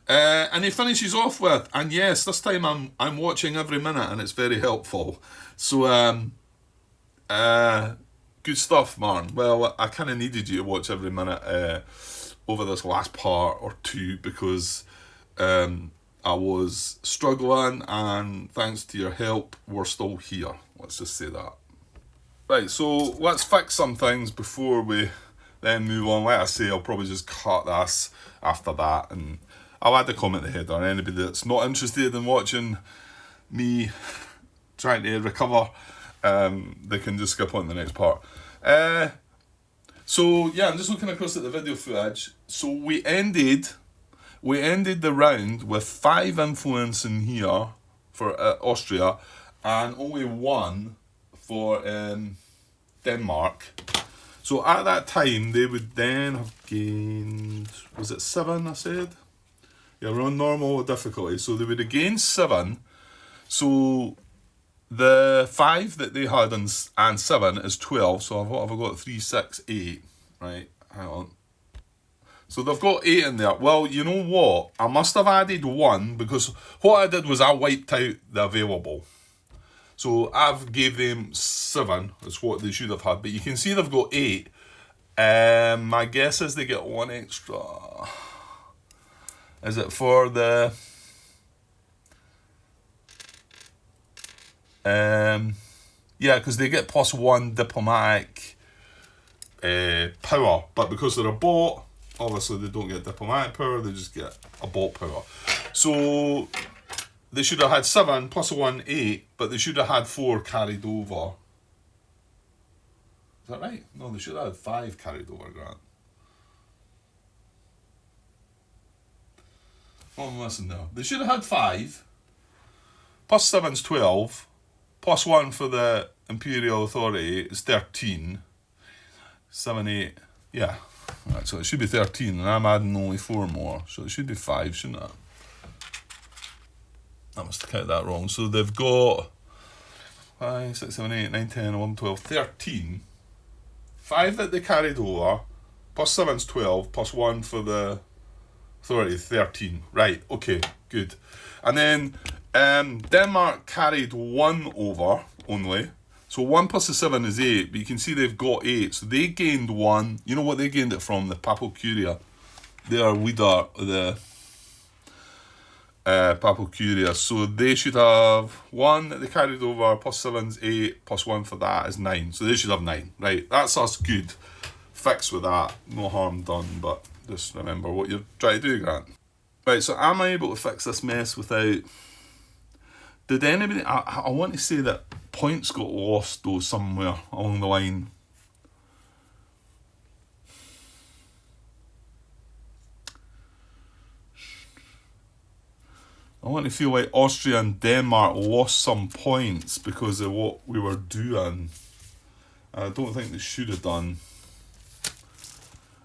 And he finishes off with, and yes, this time I'm watching every minute and it's very helpful. So, good stuff, Martin. Well, I kind of needed you to watch every minute over this last part or two because I was struggling, and thanks to your help, we're still here. Let's just say that. Right, so let's fix some things before we then move on. Like I say, I'll probably just cut this after that, and I'll add a comment header. Anybody that's not interested in watching me trying to recover, they can just skip on to the next part. So yeah, I'm just looking across at the video footage. So we ended the round with 5 influence in here for Austria and only 1 for Denmark. So at that time, they would then have gained, was it 7 I said? Yeah, we're on normal difficulty. So they would have gained 7. So the 5 that they had and 7 is 12. So what have I got? 3, 6, 8. Right, hang on. So they've got 8 in there. Well, you know what? I must have added 1 because what I did was I wiped out the available. So I've gave them 7. That's what they should have had. But you can see they've got 8. My guess is they get 1 extra. Is it for the... yeah, because they get +1 diplomatic power. But because they're a bot... Obviously, they don't get diplomatic power, they just get a bot power. So, they should have had 7 plus 1, 8, but they should have had 4 carried over. Is that right? No, they should have had 5 carried over, Grant. Oh, I'm missing now. They should have had 5, plus 7's 12, plus 1 for the Imperial Authority is 13. 7, 8, yeah. Right, so it should be 13, and I'm adding only 4 more, so it should be 5, shouldn't it? I must have counted that wrong. So they've got 5, 6, 7, 8, 9, 10, 11, 12, 13. 5 that they carried over, plus 7's 12, plus 1 for the authority, 13. Right, okay, good. And then Denmark carried 1 over only. So 1 plus the 7 is 8, but you can see they've got 8. So they gained 1. You know what they gained it from? The Papal Curia. They are leader of the Papal Curia. So they should have 1 that they carried over, plus 7's 8, plus 1 for that is 9. So they should have 9. Right, that's us good. Fix with that. No harm done, but just remember what you're trying to do, Grant. Right, so am I able to fix this mess without... Did anybody... I want to say that points got lost, though, somewhere along the line. I want to feel like Austria and Denmark lost some points because of what we were doing. I don't think they should have done.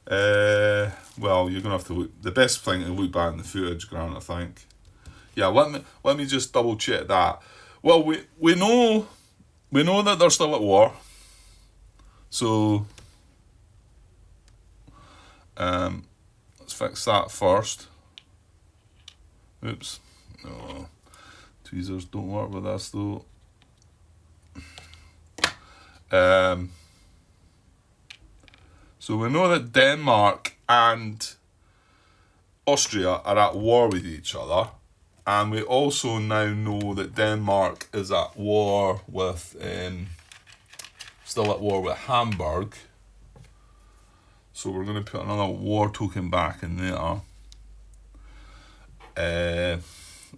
Well, you're going to have to look... The best thing to look back in the footage, Grant, I think. Yeah, let me just double check that. Well, we know that they're still at war. So let's fix that first. Oops. No. Tweezers don't work with us though. So we know that Denmark and Austria are at war with each other. And we also now know that Denmark is at war with, still at war with Hamburg. So we're going to put another war token back in there.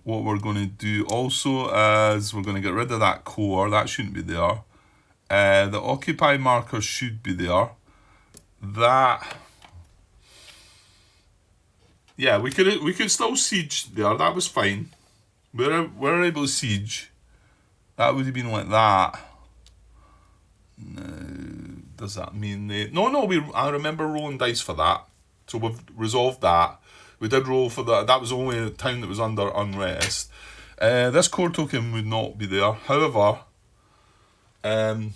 what we're going to do also is we're going to get rid of that core. That shouldn't be there. The occupy marker should be there. That, yeah, we could still siege there. That was fine. We're able to siege. That would have been like that. No, does that mean they? No. I remember rolling dice for that, so we've resolved that. We did roll for that. That was the only town that was under unrest. This core token would not be there. However, I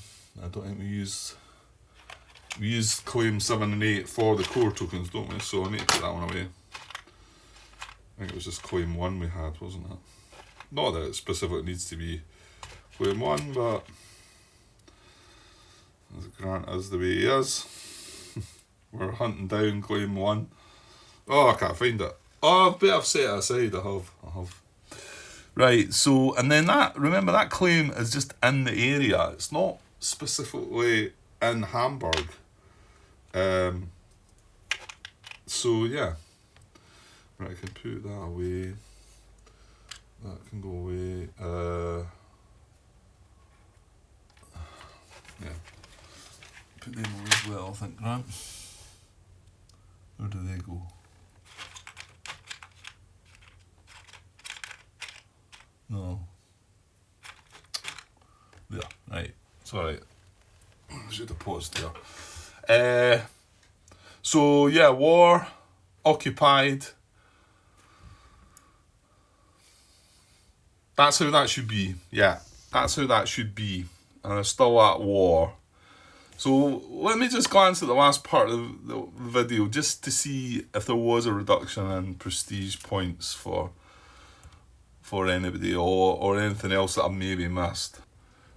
don't think we use claim 7 and 8 for the core tokens, don't we? So I need to put that one away. I think it was just claim 1 we had, wasn't it? Not that it specifically needs to be claim 1, but as Grant is the way he is. We're hunting down claim 1. Oh, I can't find it. Oh, I bet I've set it aside. I have. Right, so, and then remember that claim is just in the area. It's not specifically in Hamburg. So, yeah. Right, I can put that away. That can go away. Yeah. Put them away as well, I think, Grant. Where do they go? No. There, right. It's alright. I should have paused there. So, yeah, war, occupied. That's how that should be. Yeah, that's how that should be. And it's still at war. So let me just glance at the last part of the video just to see if there was a reduction in prestige points for anybody or anything else that I maybe missed.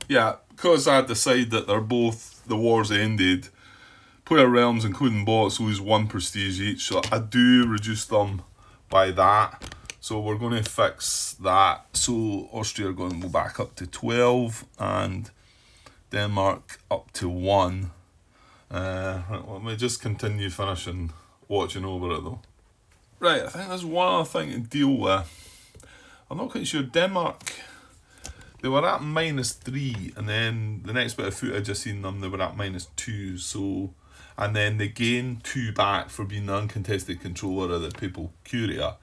Yeah, because I decided that they're both, the wars ended, player realms including bots lose 1 prestige each, so I do reduce them by that. So we're going to fix that. So Austria are going to go back up to 12 and Denmark up to 1. Right, let me just continue watching over it though. Right, I think there's one other thing to deal with. I'm not quite sure. Denmark, they were at -3, and then the next bit of footage I seen them, they were at -2. So, and then they gained 2 back for being the uncontested controller of the Papal Curia,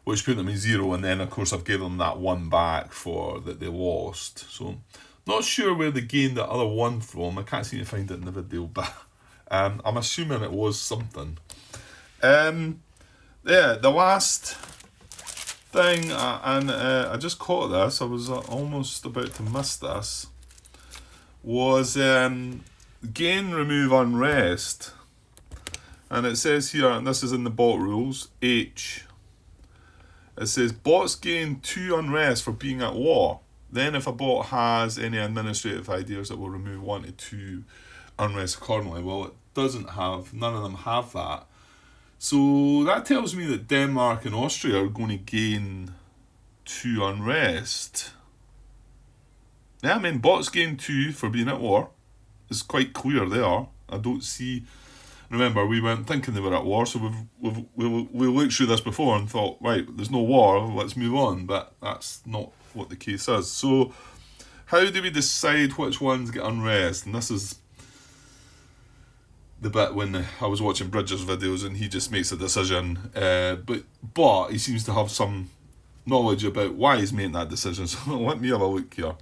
which put them in 0, and then of course I've given them that 1 back for that they lost. So not sure where they gained the other 1 from. I can't seem to find it in the video, but I'm assuming it was something. Yeah, the last thing, I just caught this, I was almost about to miss this, was gain, remove, unrest. And it says here, and this is in the bot rules, H. It says bots gain 2 unrest for being at war. Then if a bot has any administrative ideas, it will remove 1 to 2 unrest accordingly. Well, it doesn't have, none of them have that. So that tells me that Denmark and Austria are going to gain 2 unrest. Yeah, I mean, bots gain 2 for being at war. It's quite clear there. I don't see... Remember, we weren't thinking they were at war, so we looked through this before and thought, right, there's no war, let's move on. But that's not what the case is. So how do we decide which ones get unrest? And this is the bit when I was watching Bridger's videos and he just makes a decision, but he seems to have some knowledge about why he's making that decision. So let me have a look here.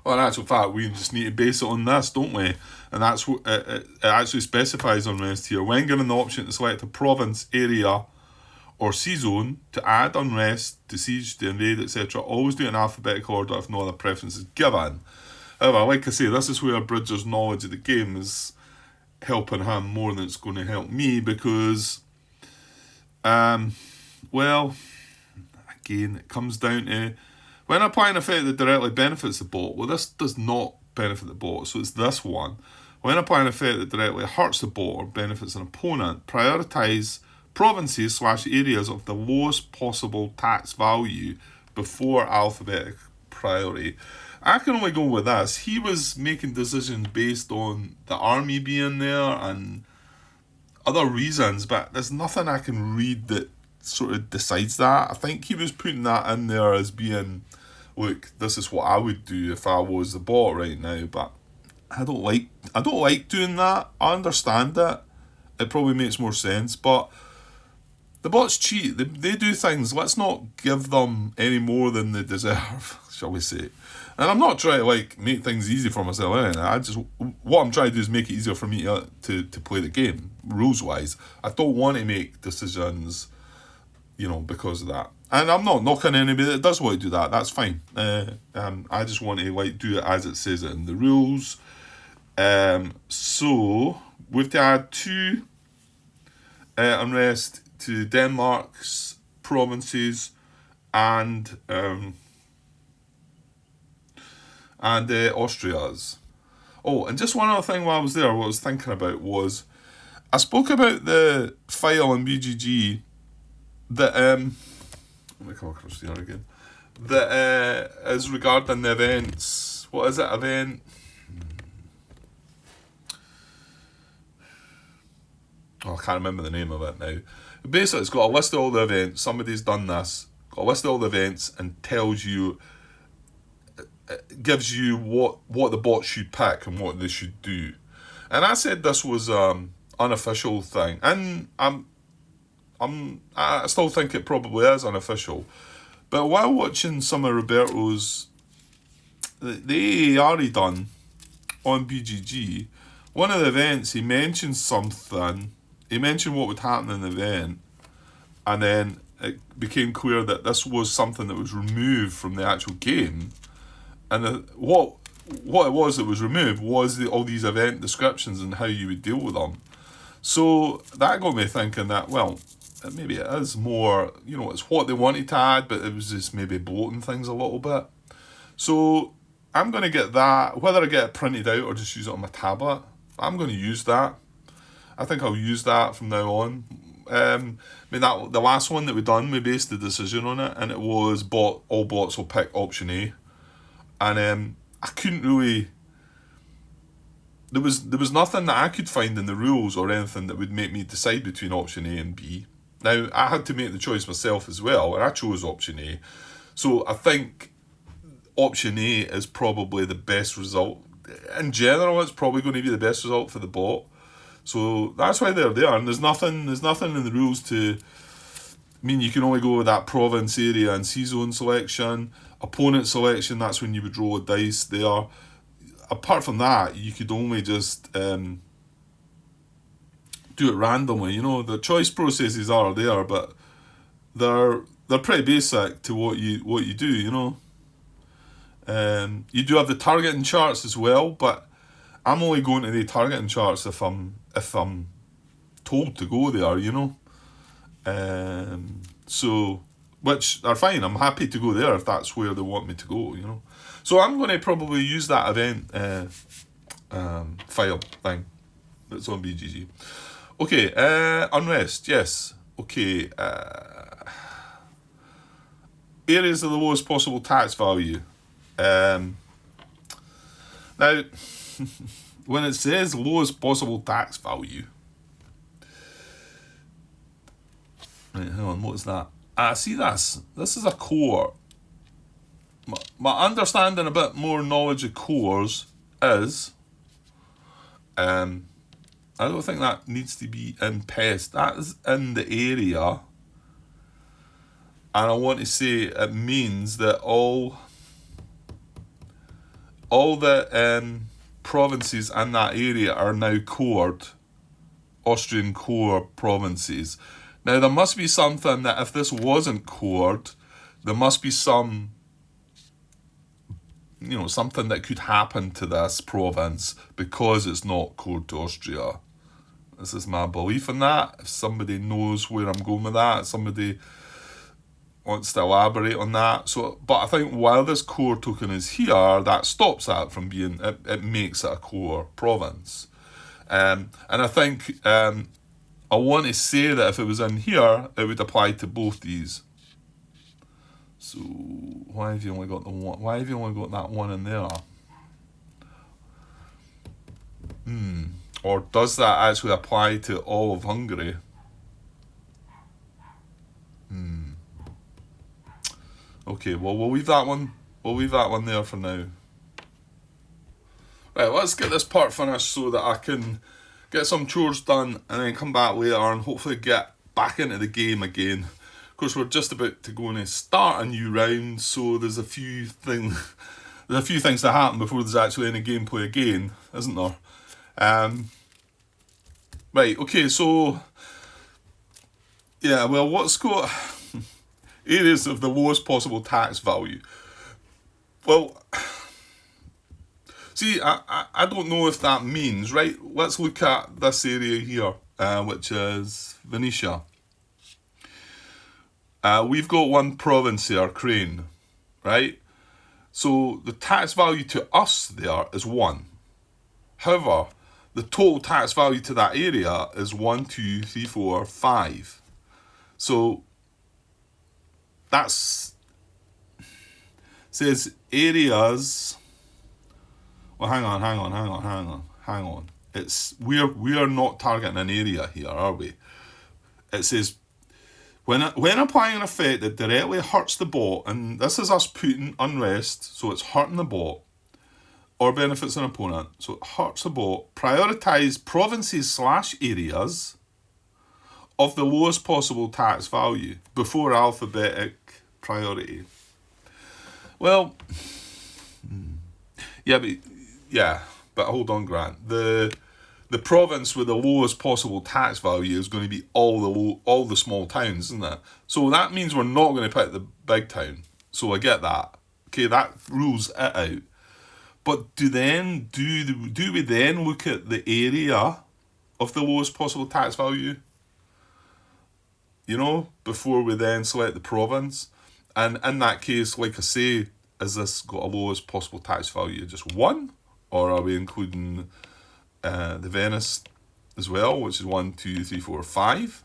Well, in actual fact, we just need to base it on this, don't we? And that's what it actually specifies unrest here. When given the option to select a province, area, or sea zone to add unrest, to siege, to invade, etc., always do it in alphabetical order if no other preference is given. However, like I say, this is where Bridger's knowledge of the game is helping him more than it's going to help me, because, well, again, it comes down to when applying an effect that directly benefits the bot. Well, this does not benefit the bot, so it's this one. When applying an effect that directly hurts the bot or benefits an opponent, prioritise provinces / areas of the lowest possible tax value before alphabetic priority. I can only go with this. He was making decisions based on the army being there and other reasons, but there's nothing I can read that sort of decides that. I think he was putting that in there as being, look, this is what I would do if I was the bot right now, but I don't like doing that. I understand it. It probably makes more sense, but the bots cheat. They do things. Let's not give them any more than they deserve, shall we say. And I'm not trying to like make things easy for myself. What I'm trying to do is make it easier for me to play the game, rules wise. I don't want to make decisions, because of that. And I'm not knocking anybody that does want to do that. That's fine. I just want to like do it as it says it in the rules. So we've to add 2 unrest to Denmark's provinces and Austria's. Oh, and just one other thing while I was there, what I was thinking about was, I spoke about the file in BGG that, let me come across here again, that is regarding the events. What is it, event? Oh, I can't remember the name of it now. Basically, it's got a list of all the events. Somebody's done this. Got a list of all the events and tells you, gives you what the bot should pick and what they should do. And I said this was unofficial thing, and I still think it probably is unofficial. But while watching some of Roberto's the AAR he done on BGG, one of the events he mentioned something. He mentioned what would happen in the event, and then it became clear that this was something that was removed from the actual game. And what it was that was removed was all these event descriptions and how you would deal with them. So that got me thinking that, well, maybe it is more, it's what they wanted to add, but it was just maybe bloating things a little bit. So I'm going to get that, whether I get it printed out or just use it on my tablet, I'm going to use that. I think I'll use that from now on. The last one that we done, we based the decision on it, and it was all bots will pick option A. And I couldn't really, there was nothing that I could find in the rules or anything that would make me decide between option A and B. Now, I had to make the choice myself as well, and I chose option A. So I think option A is probably the best result. In general, it's probably going to be the best result for the bot. So that's why they're there. And there's nothing in the rules to mean you can only go with that province, area, and C-zone selection. Opponent selection, that's when you would roll a dice there. Apart from that, you could only just do it randomly. The choice processes are there, but they're pretty basic to what you do. You do have the targeting charts as well, but I'm only going to the targeting charts if I'm told to go there. So, which are fine. I'm happy to go there if that's where they want me to go. So I'm going to probably use that event file thing that's on BGG. Okay, unrest, yes. Okay, areas of the lowest possible tax value. Now, when it says lowest possible tax value, right, hang on, what is that? See this. This is a core. My understanding, a bit more knowledge of cores is, I don't think that needs to be in pest. That is in the area. And I want to say it means that all the provinces in that area are now cored, Austrian core provinces. Now, there must be something that if this wasn't cored, there must be some, something that could happen to this province because it's not cored to Austria. This is my belief in that. If somebody knows where I'm going with that, somebody wants to elaborate on that. But I think while this core token is here, that stops that from being, it makes it a core province. And I think I want to say that if it was in here, it would apply to both these. So why have you only got the one? Why have you only got that one in there? Or does that actually apply to all of Hungary? Okay, well, we'll leave that one. We'll leave that one there for now. Right, let's get this part finished so that I can get some chores done and then come back later and hopefully get back into the game again. Of course, we're just about to go and start a new round, so there's a few things to happen before there's actually any gameplay again, isn't there? Right, okay, so yeah, well, what's got areas of the lowest possible tax value? Well, see, I don't know if that means, right? Let's look at this area here, which is Venetia. We've got one province here, Crane, right? So the tax value to us there is 1. However, the total tax value to that area is 1, 2, 3, 4, 5. So that's says areas. Well, hang on. It's we are not targeting an area here, are we? It says when applying an effect that directly hurts the bot, and this is us putting unrest, so it's hurting the bot, or benefits an opponent, so it hurts the bot. Prioritize provinces / areas of the lowest possible tax value before alphabetic priority. Well, but hold on, Grant. The province with the lowest possible tax value is going to be all the small towns, isn't it? So that means we're not going to pick the big town. So I get that. Okay, that rules it out. But do we then look at the area of the lowest possible tax value? You know, before we then select the province. And in that case, like I say, has this got a lowest possible tax value just 1? Or are we including the Venice as well, which is 1, 2, 3, 4, 5?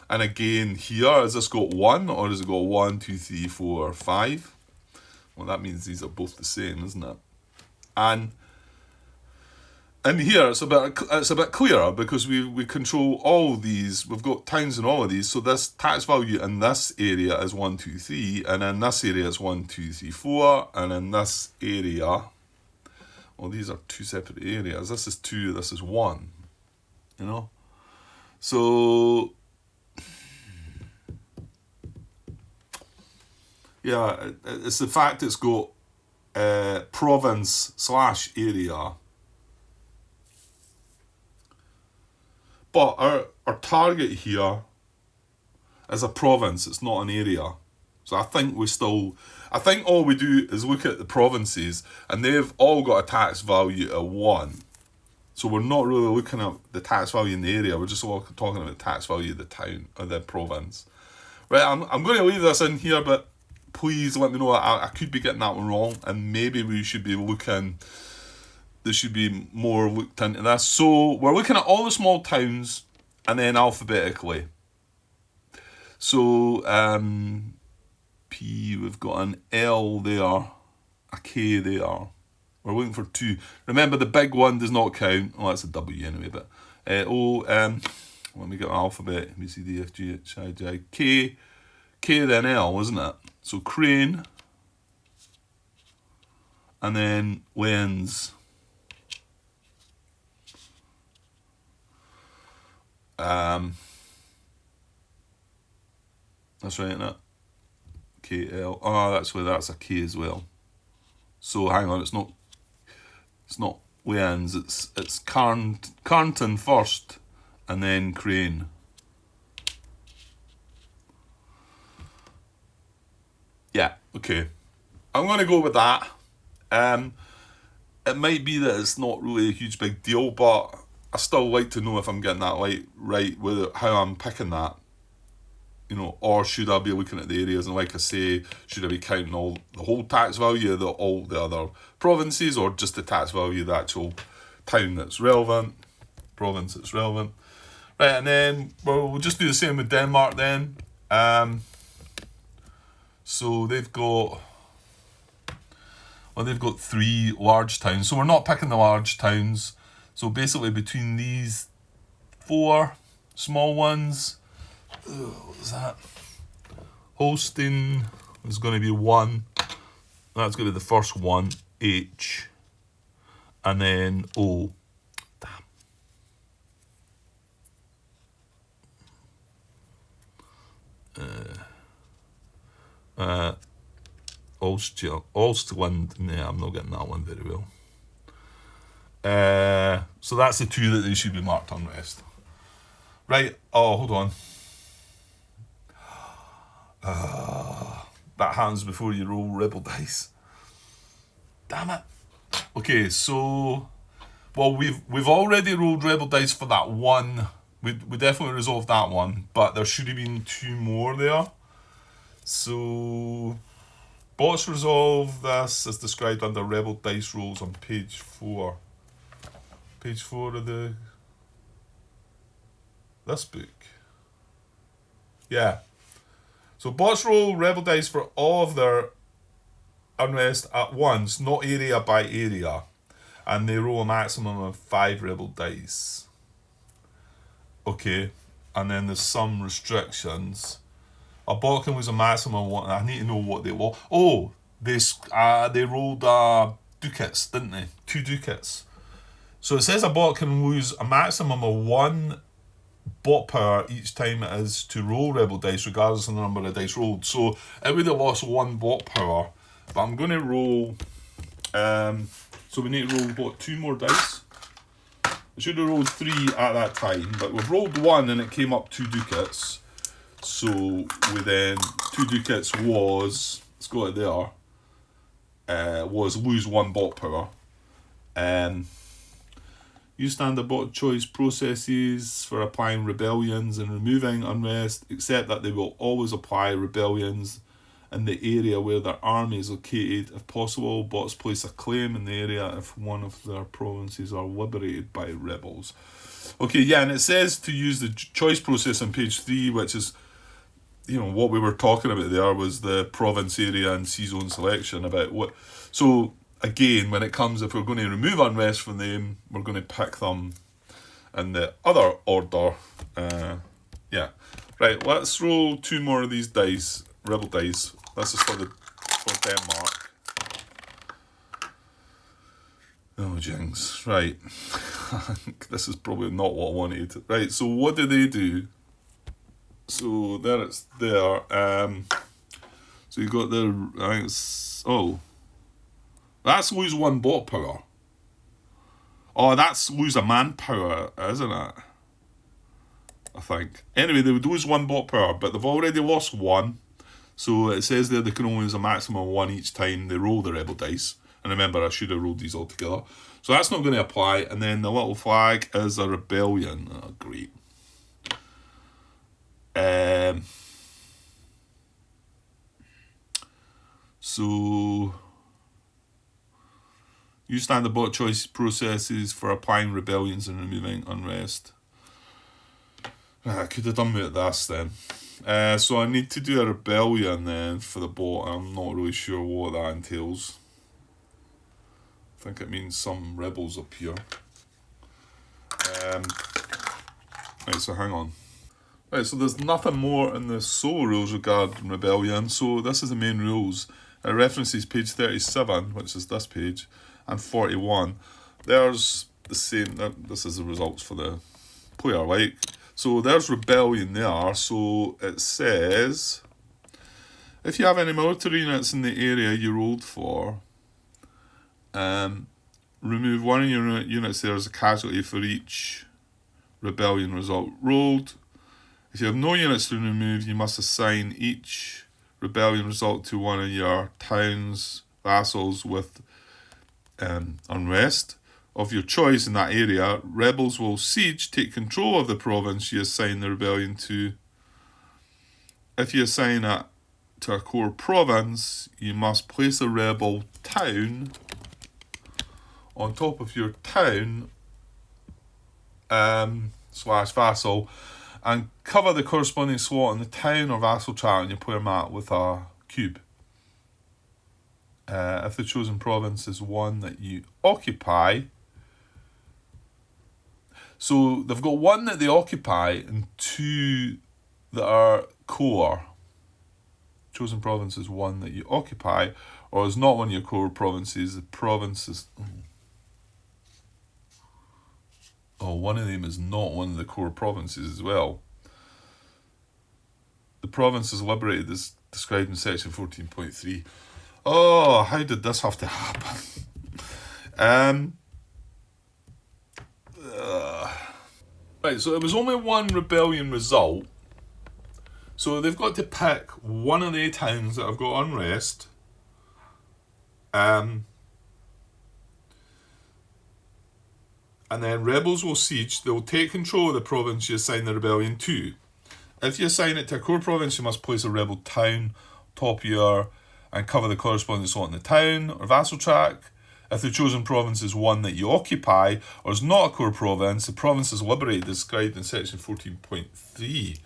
And again, here, has this got 1 or has it got 1, 2, 3, 4, 5? Well, that means these are both the same, isn't it? And here it's a bit clearer because we control all these. We've got towns in all of these. So this tax value in this area is 1, 2, 3, and in this area it's 1, 2, 3, 4, and in this area, well, these are 2 separate areas. This is 2. This is 1. You know, so yeah, it's the fact it's got province / area. But our target here is a province, it's not an area. So I think all we do is look at the provinces and they've all got a tax value of 1. So we're not really looking at the tax value in the area, we're just talking about the tax value of the town or the province. Right, I'm going to leave this in here, but please let me know. I could be getting that one wrong, and maybe we should be looking. There should be more looked into this. So we're looking at all the small towns and then alphabetically. So P, we've got an L there, a K there. We're looking for 2. Remember, the big one does not count. Oh, that's a W anyway, but O, let me get an alphabet. B, C, D, F, G, H, I, J, K. K then L, isn't it? So Crane. And then Lens. That's right, isn't it? KL. Oh, that's a K as well. So hang on, it's not Lens, it's Carnton first and then Crane. Yeah, okay. I'm gonna go with that. It might be that it's not really a huge big deal, but I still like to know if I'm getting that right with how I'm picking that. You know, or should I be looking at the areas, and like I say, should I be counting the whole tax value of all the other provinces, or just the tax value of the actual town that's relevant, province that's relevant? Right, and then we'll just do the same with Denmark then. So they've got 3 large towns. So we're not picking the large towns. So basically between these 4 small ones, what was that? Holstein, is going to be 1. That's going to be the first one, H. And then O. Damn. Ulsterland. Nah, I'm not getting that one very well. So that's the 2 that they should be marked unrest. Right, oh, hold on. That happens before you roll rebel dice. Damn it. Okay, so... Well, we've already rolled rebel dice for that one. We definitely resolved that one, but there should have been 2 more there. So... Bots resolve this as described under rebel dice rolls on page 4. Page 4 of this book. Yeah. So bots roll rebel dice for all of their unrest at once, not area by area. And they roll a maximum of 5 rebel dice. Okay. And then there's some restrictions. A bot can lose a maximum of 1. I need to know what they were. Oh, they rolled ducats, didn't they? 2 ducats. So it says a bot can lose a maximum of 1 bot power each time it is to roll rebel dice, regardless of the number of dice rolled. So it would have lost 1 bot power. But I'm going to roll... so we need to roll, 2 more dice? I should have rolled 3 at that time, but we've rolled 1 and it came up 2 ducats. So we then... 2 ducats was... Let's go it there. Was lose 1 bot power. Use standard bot choice processes for applying rebellions and removing unrest, except that they will always apply rebellions in the area where their army is located. If possible, bots place a claim in the area if one of their provinces are liberated by rebels. Okay, yeah, and it says to use the choice process on page 3, which is, you know, what we were talking about there was the province area and C-zone selection about what... So... Again, when it comes, if we're going to remove unrest from them, we're going to pick them in the other order. Yeah. Right, let's roll 2 more of these dice, rebel dice. This is for Denmark. Oh, jinx. Right. This is probably not what I wanted. Right, so what do they do? So there it's there. So you got the... I think it's... Oh... That's lose 1 bot power. Oh, that's lose a manpower, isn't it? I think. Anyway, they would lose 1 bot power, but they've already lost 1. So it says there they can only lose a maximum of 1 each time they roll the rebel dice. And remember, I should have rolled these all together. So that's not going to apply. And then the little flag is a rebellion. Oh, great. So... Use standard bot choice processes for applying rebellions and removing unrest. I could have done with this then. So I need to do a rebellion then for the bot. I'm not really sure what that entails. I think it means some rebels appear. Right, so hang on. Right, so there's nothing more in the solo rules regarding rebellion. So this is the main rules. It references page 37, which is this page, and 41. There's the same, this is the results for the player, like. So there's rebellion there. So it says, if you have any military units in the area you rolled for, remove 1 of your units there as a casualty for each rebellion result rolled. If you have no units to remove, you must assign each rebellion result to one of your towns, vassals with unrest of your choice in that area. Rebels will siege, take control of the province you assign the rebellion to. If you assign it to a core province, you must place a rebel town on top of your town slash vassal and cover the corresponding slot in the town or vassal chart on your player map with a cube. If the chosen province is one that you occupy, so they've got 1 that they occupy and 2 that are core. chosen province is one that you occupy, or is not one of your core provinces. The province is... Oh, one of them is not one of the core provinces as well. The province is liberated as described in section 14.3. Oh, how did this have to happen? Right, so it was only one rebellion result. So they've got to pick one of the towns that have got unrest. And then rebels will siege. They'll take control of the province you assign the rebellion to. If you assign it to a core province, you must place a rebel town top of your and cover the corresponding slot in the town or vassal track. If the chosen province is one that you occupy or is not a core province, the province is liberated, described in section 14.3.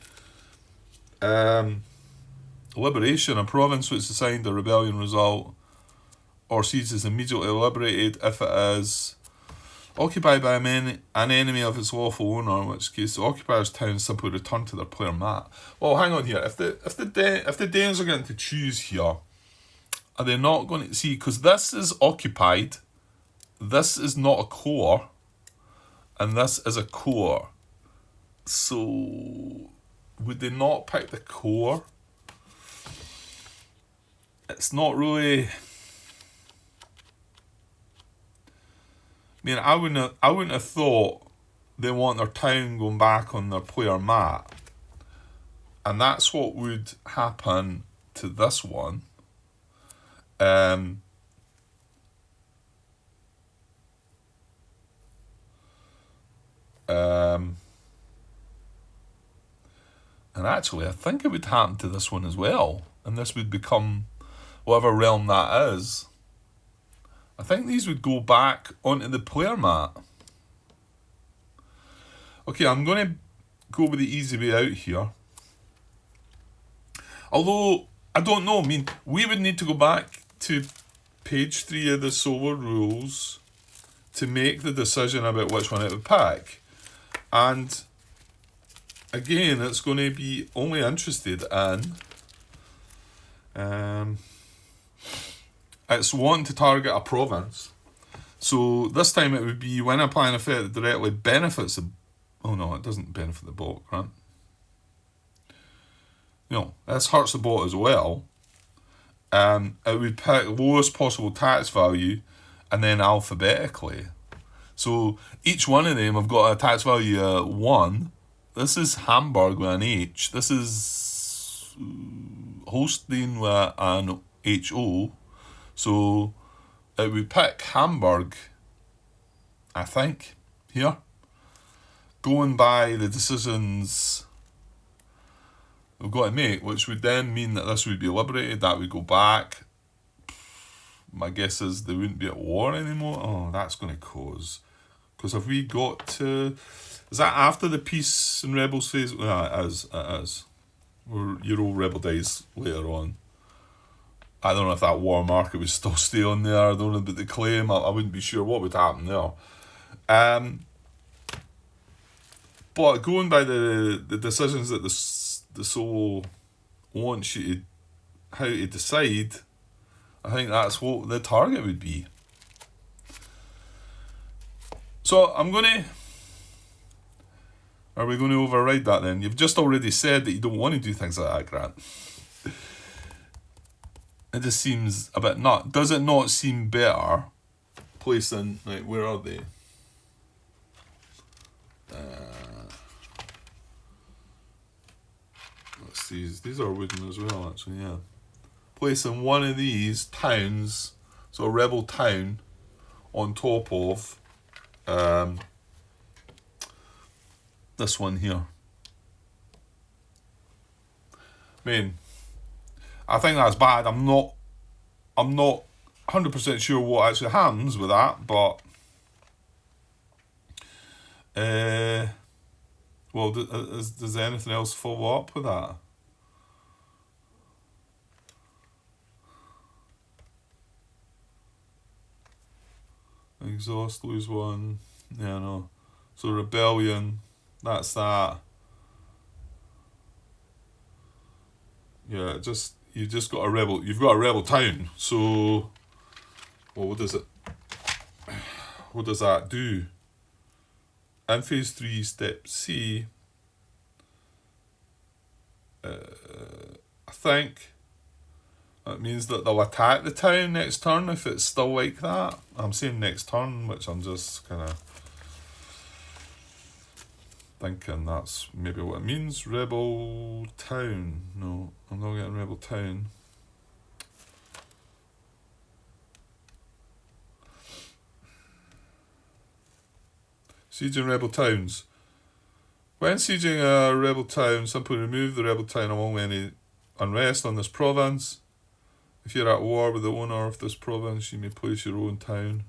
Liberation, a province which is assigned a rebellion result or siege is immediately liberated if it is occupied by an enemy of its lawful owner, in which case the occupier's town simply return to their player mat. Well, hang on here. If the Danes are getting to choose here, are they not going to see? Because this is occupied, this is not a core, and this is a core. So would they not pick the core? It's not really. I mean, I wouldn't have thought they want their town going back on their player mat. And that's what would happen to this one. And actually, I think it would happen to this one as well. And this would become whatever realm that is. I think these would go back onto the player mat. Okay, I'm going to go with the easy way out here. Although, I don't know. I mean, we would need to go back to page 3 of the Solar Rules to make the decision about which one it would pick. And again, it's going to be only interested in... it's wanting to target a province. So this time it would be when applying a effect that directly benefits the... Oh no, it doesn't benefit the bot, right? No, this hurts the bot as well. It would pick lowest possible tax value and then alphabetically. So each one of them have got a tax value of 1. This is Hamburg with an H. This is Holstein with an HO. So it would pick Hamburg, I think, here. Going by the decisions we've got to make, which would then mean that this would be liberated, that would go back. My guess is they wouldn't be at war anymore. Oh, that's going to cause... Because have we got to... Is that after the peace and rebels phase? It is. Your old rebel dies later on. I don't know if that war market would still stay on there. I don't know about the claim. I wouldn't be sure what would happen there. But going by the decisions that the soul wants you to... How to decide... I think that's what the target would be. So I'm going to... Are we going to override that then? You've just already said that you don't want to do things like that, Grant. It just seems a bit nut. Does it not seem better placing... Right, where are they? Let's see. These are wooden as well, actually, yeah. Placing one of these towns, so a rebel town, on top of this one here. I mean, I think that's bad. I'm not 100% sure what actually happens with that, but well, does anything else follow up with that? Exhaust, lose one. Yeah, no. So rebellion, that's that. Yeah, you've just got a rebel. You've got a rebel town. So, well, what does it? What does that do? In phase 3, step C, I think that means that they'll attack the town next turn if it's still like that. I'm saying next turn, which I'm just kind of thinking that's maybe what it means. Rebel town. No, I'm not getting rebel town. Sieging rebel towns. When sieging a rebel town, simply remove the rebel town among any unrest on this province. If you're at war with the owner of this province, you may place your own town.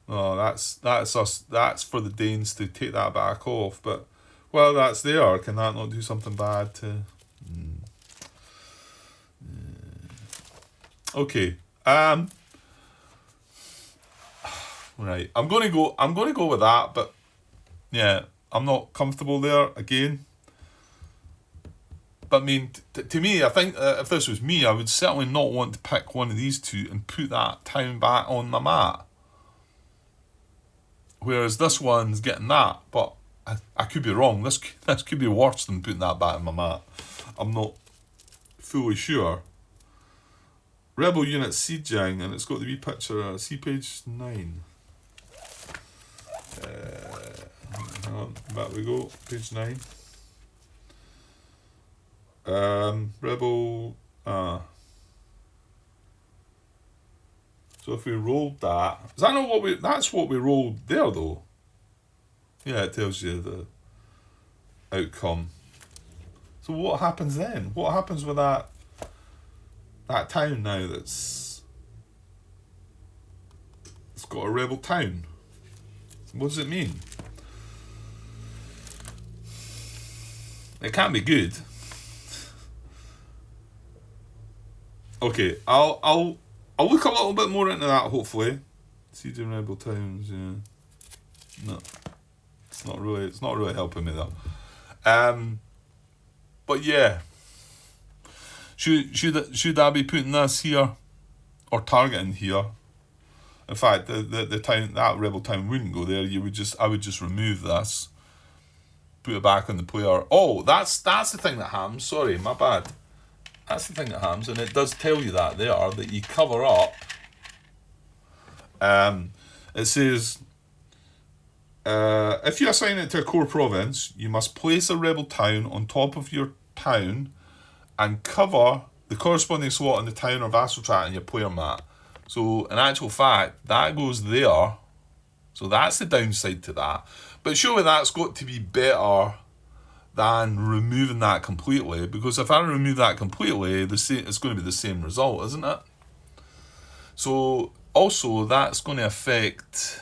No, that's us. That's for the Danes to take that back off. But while that's there, can that not do something bad to? Okay. Right. I'm gonna go with that. But yeah, I'm not comfortable there again. But I mean, to me, I think if this was me, I would certainly not want to pick one of these two and put that town back on my mat. Whereas this one's getting that, but I could be wrong. This could be worse than putting that back on my mat. I'm not fully sure. Rebel unit sieging, and it's got the wee picture. See page 9. Hang on, back we go. Page 9. Rebel. So if we rolled that, is that not what we? That's what we rolled there, though. Yeah, it tells you the outcome. So what happens then? What happens with that town now it's got a rebel town? What does it mean? It can't be good. Okay, I'll look a little bit more into that, hopefully. Sieging rebel towns, yeah. No. It's not really helping me though. But yeah. Should I be putting this here? Or targeting here? In fact, the town, that rebel town wouldn't go there. I would just remove this. Put it back on the player. Oh, that's the thing that happens. Sorry, my bad. That's the thing that happens, and it does tell you that there, that you cover up. It says, if you assign it to a core province, you must place a rebel town on top of your town and cover the corresponding slot in the town or vassal tract in your player mat. So, in actual fact, that goes there. So that's the downside to that. But surely that's got to be better than removing that completely, because if I remove that completely, it's going to be the same result, isn't it? So also that's going to affect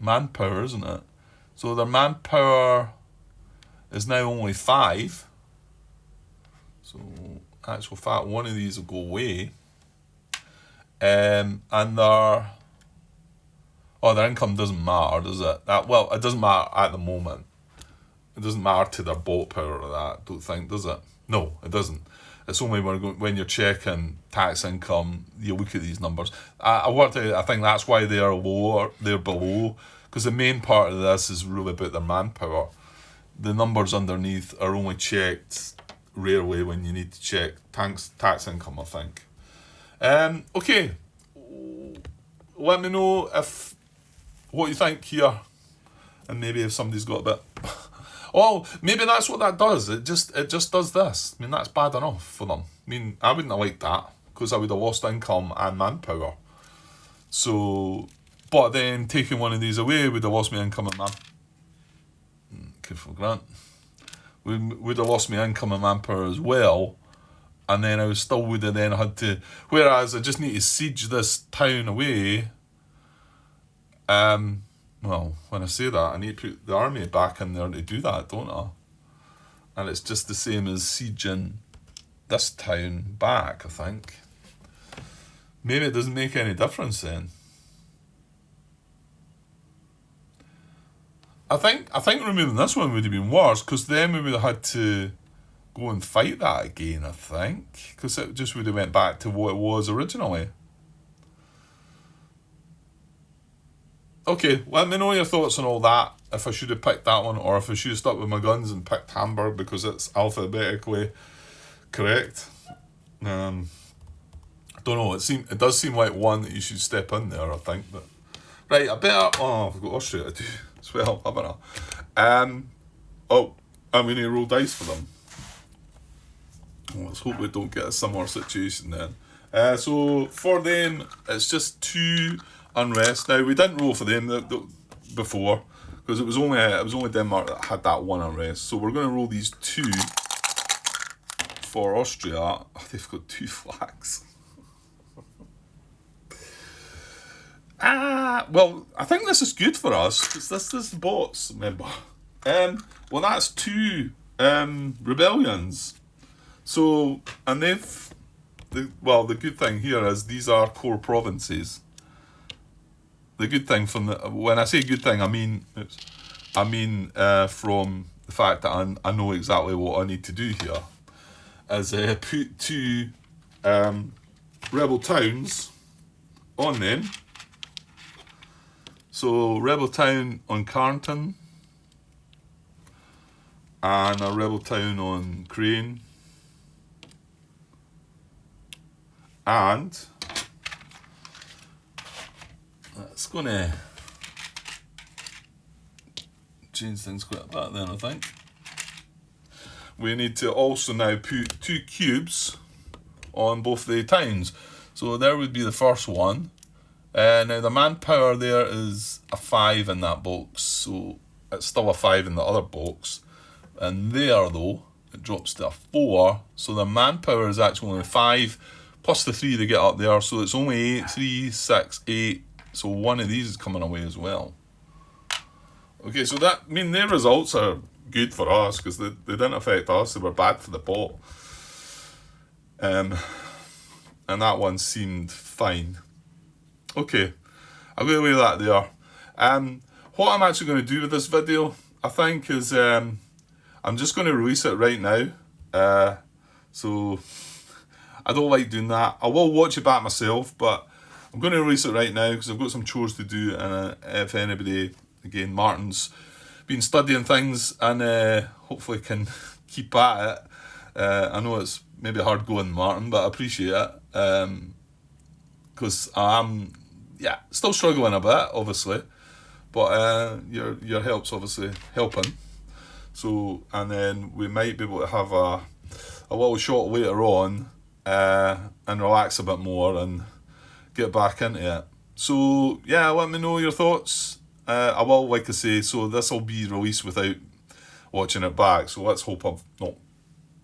manpower, isn't it? So their manpower is now only 5. So actual fact, one of these will go away, and their income doesn't matter, does it? It doesn't matter at the moment. It doesn't matter to their bolt power or that, I don't think, does it? No, it doesn't. It's only when you're checking tax income, you look at these numbers. I worked out, I think that's why they are lower, they're below, because the main part of this is really about their manpower. The numbers underneath are only checked rarely when you need to check tax income, I think. Okay. Let me know what you think here, and maybe if somebody's got a bit... Oh, maybe that's what that does. It just does this. I mean, that's bad enough for them. I mean, I wouldn't have liked that, because I would have lost income and manpower. So, but then taking one of these away would have lost me income and careful Grant. Would have lost me income and manpower as well. And then I still would have then had to... Whereas I just need to siege this town away. Well, when I say that, I need to put the army back in there to do that, don't I? And it's just the same as sieging this town back, I think. Maybe it doesn't make any difference then. I think removing this one would have been worse, because then we would have had to go and fight that again, I think, because it just would have went back to what it was originally. Okay, let me know your thoughts on all that, if I should have picked that one, or if I should have stuck with my guns and picked Hamburg because it's alphabetically correct. I don't know, it does seem like one that you should step in there, I think, but... Right, I've got Austria to do as well, haven't I? I'm going to roll dice for them. Let's hope we don't get a similar situation then. So for them, it's just 2 unrest. Now we didn't roll for them before because it was only Denmark that had that 1 unrest. So we're going to roll these 2 for Austria. Oh, they've got 2 flags. Well, I think this is good for us because this is the bots, remember. Well, that's 2 rebellions. So, and the good thing here is these are core provinces. The good thing when I say good thing, I mean from the fact that I know exactly what I need to do here, is put 2 rebel towns on them. So rebel town on Carnton and a rebel town on Crane. And that's going to change things quite a bit then, I think. We need to also now put 2 cubes on both the towns. So there would be the first one. Now the manpower there is a 5 in that box, so it's still a 5 in the other box. And there though, it drops to a 4, so the manpower is actually only 5, plus the 3 they get up there, so it's only 8, 3, 6, 8, so one of these is coming away as well. Okay, so their results are good for us, because they didn't affect us, they were bad for the bot. And that one seemed fine. Okay, I'll go away with that there. What I'm actually going to do with this video, I think, is I'm just going to release it right now. So I don't like doing that. I will watch it back myself, but I'm going to release it right now because I've got some chores to do. And if anybody, again, Martin's been studying things and hopefully can keep at it. I know it's maybe hard going, Martin, but I appreciate it. Because I'm still struggling a bit, obviously, but your help's obviously helping. So, and then we might be able to have a little shot later on and relax a bit more and get back into it. So yeah, let me know your thoughts. I will, like I say, so this will be released without watching it back. So let's hope I've not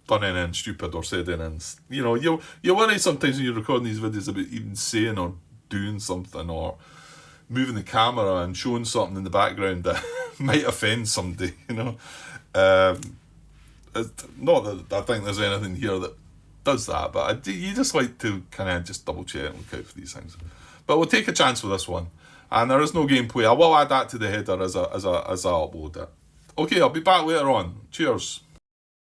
done anything stupid or said anything. You know, you worry sometimes when you're recording these videos about even saying or doing something or moving the camera and showing something in the background that might offend somebody, you know. Not that I think there's anything here that does that, but you just like to kind of just double check and look out for these things. But we'll take a chance with this one, and there is no gameplay. I will add that to the header as I upload it. Okay, I'll be back later on. Cheers.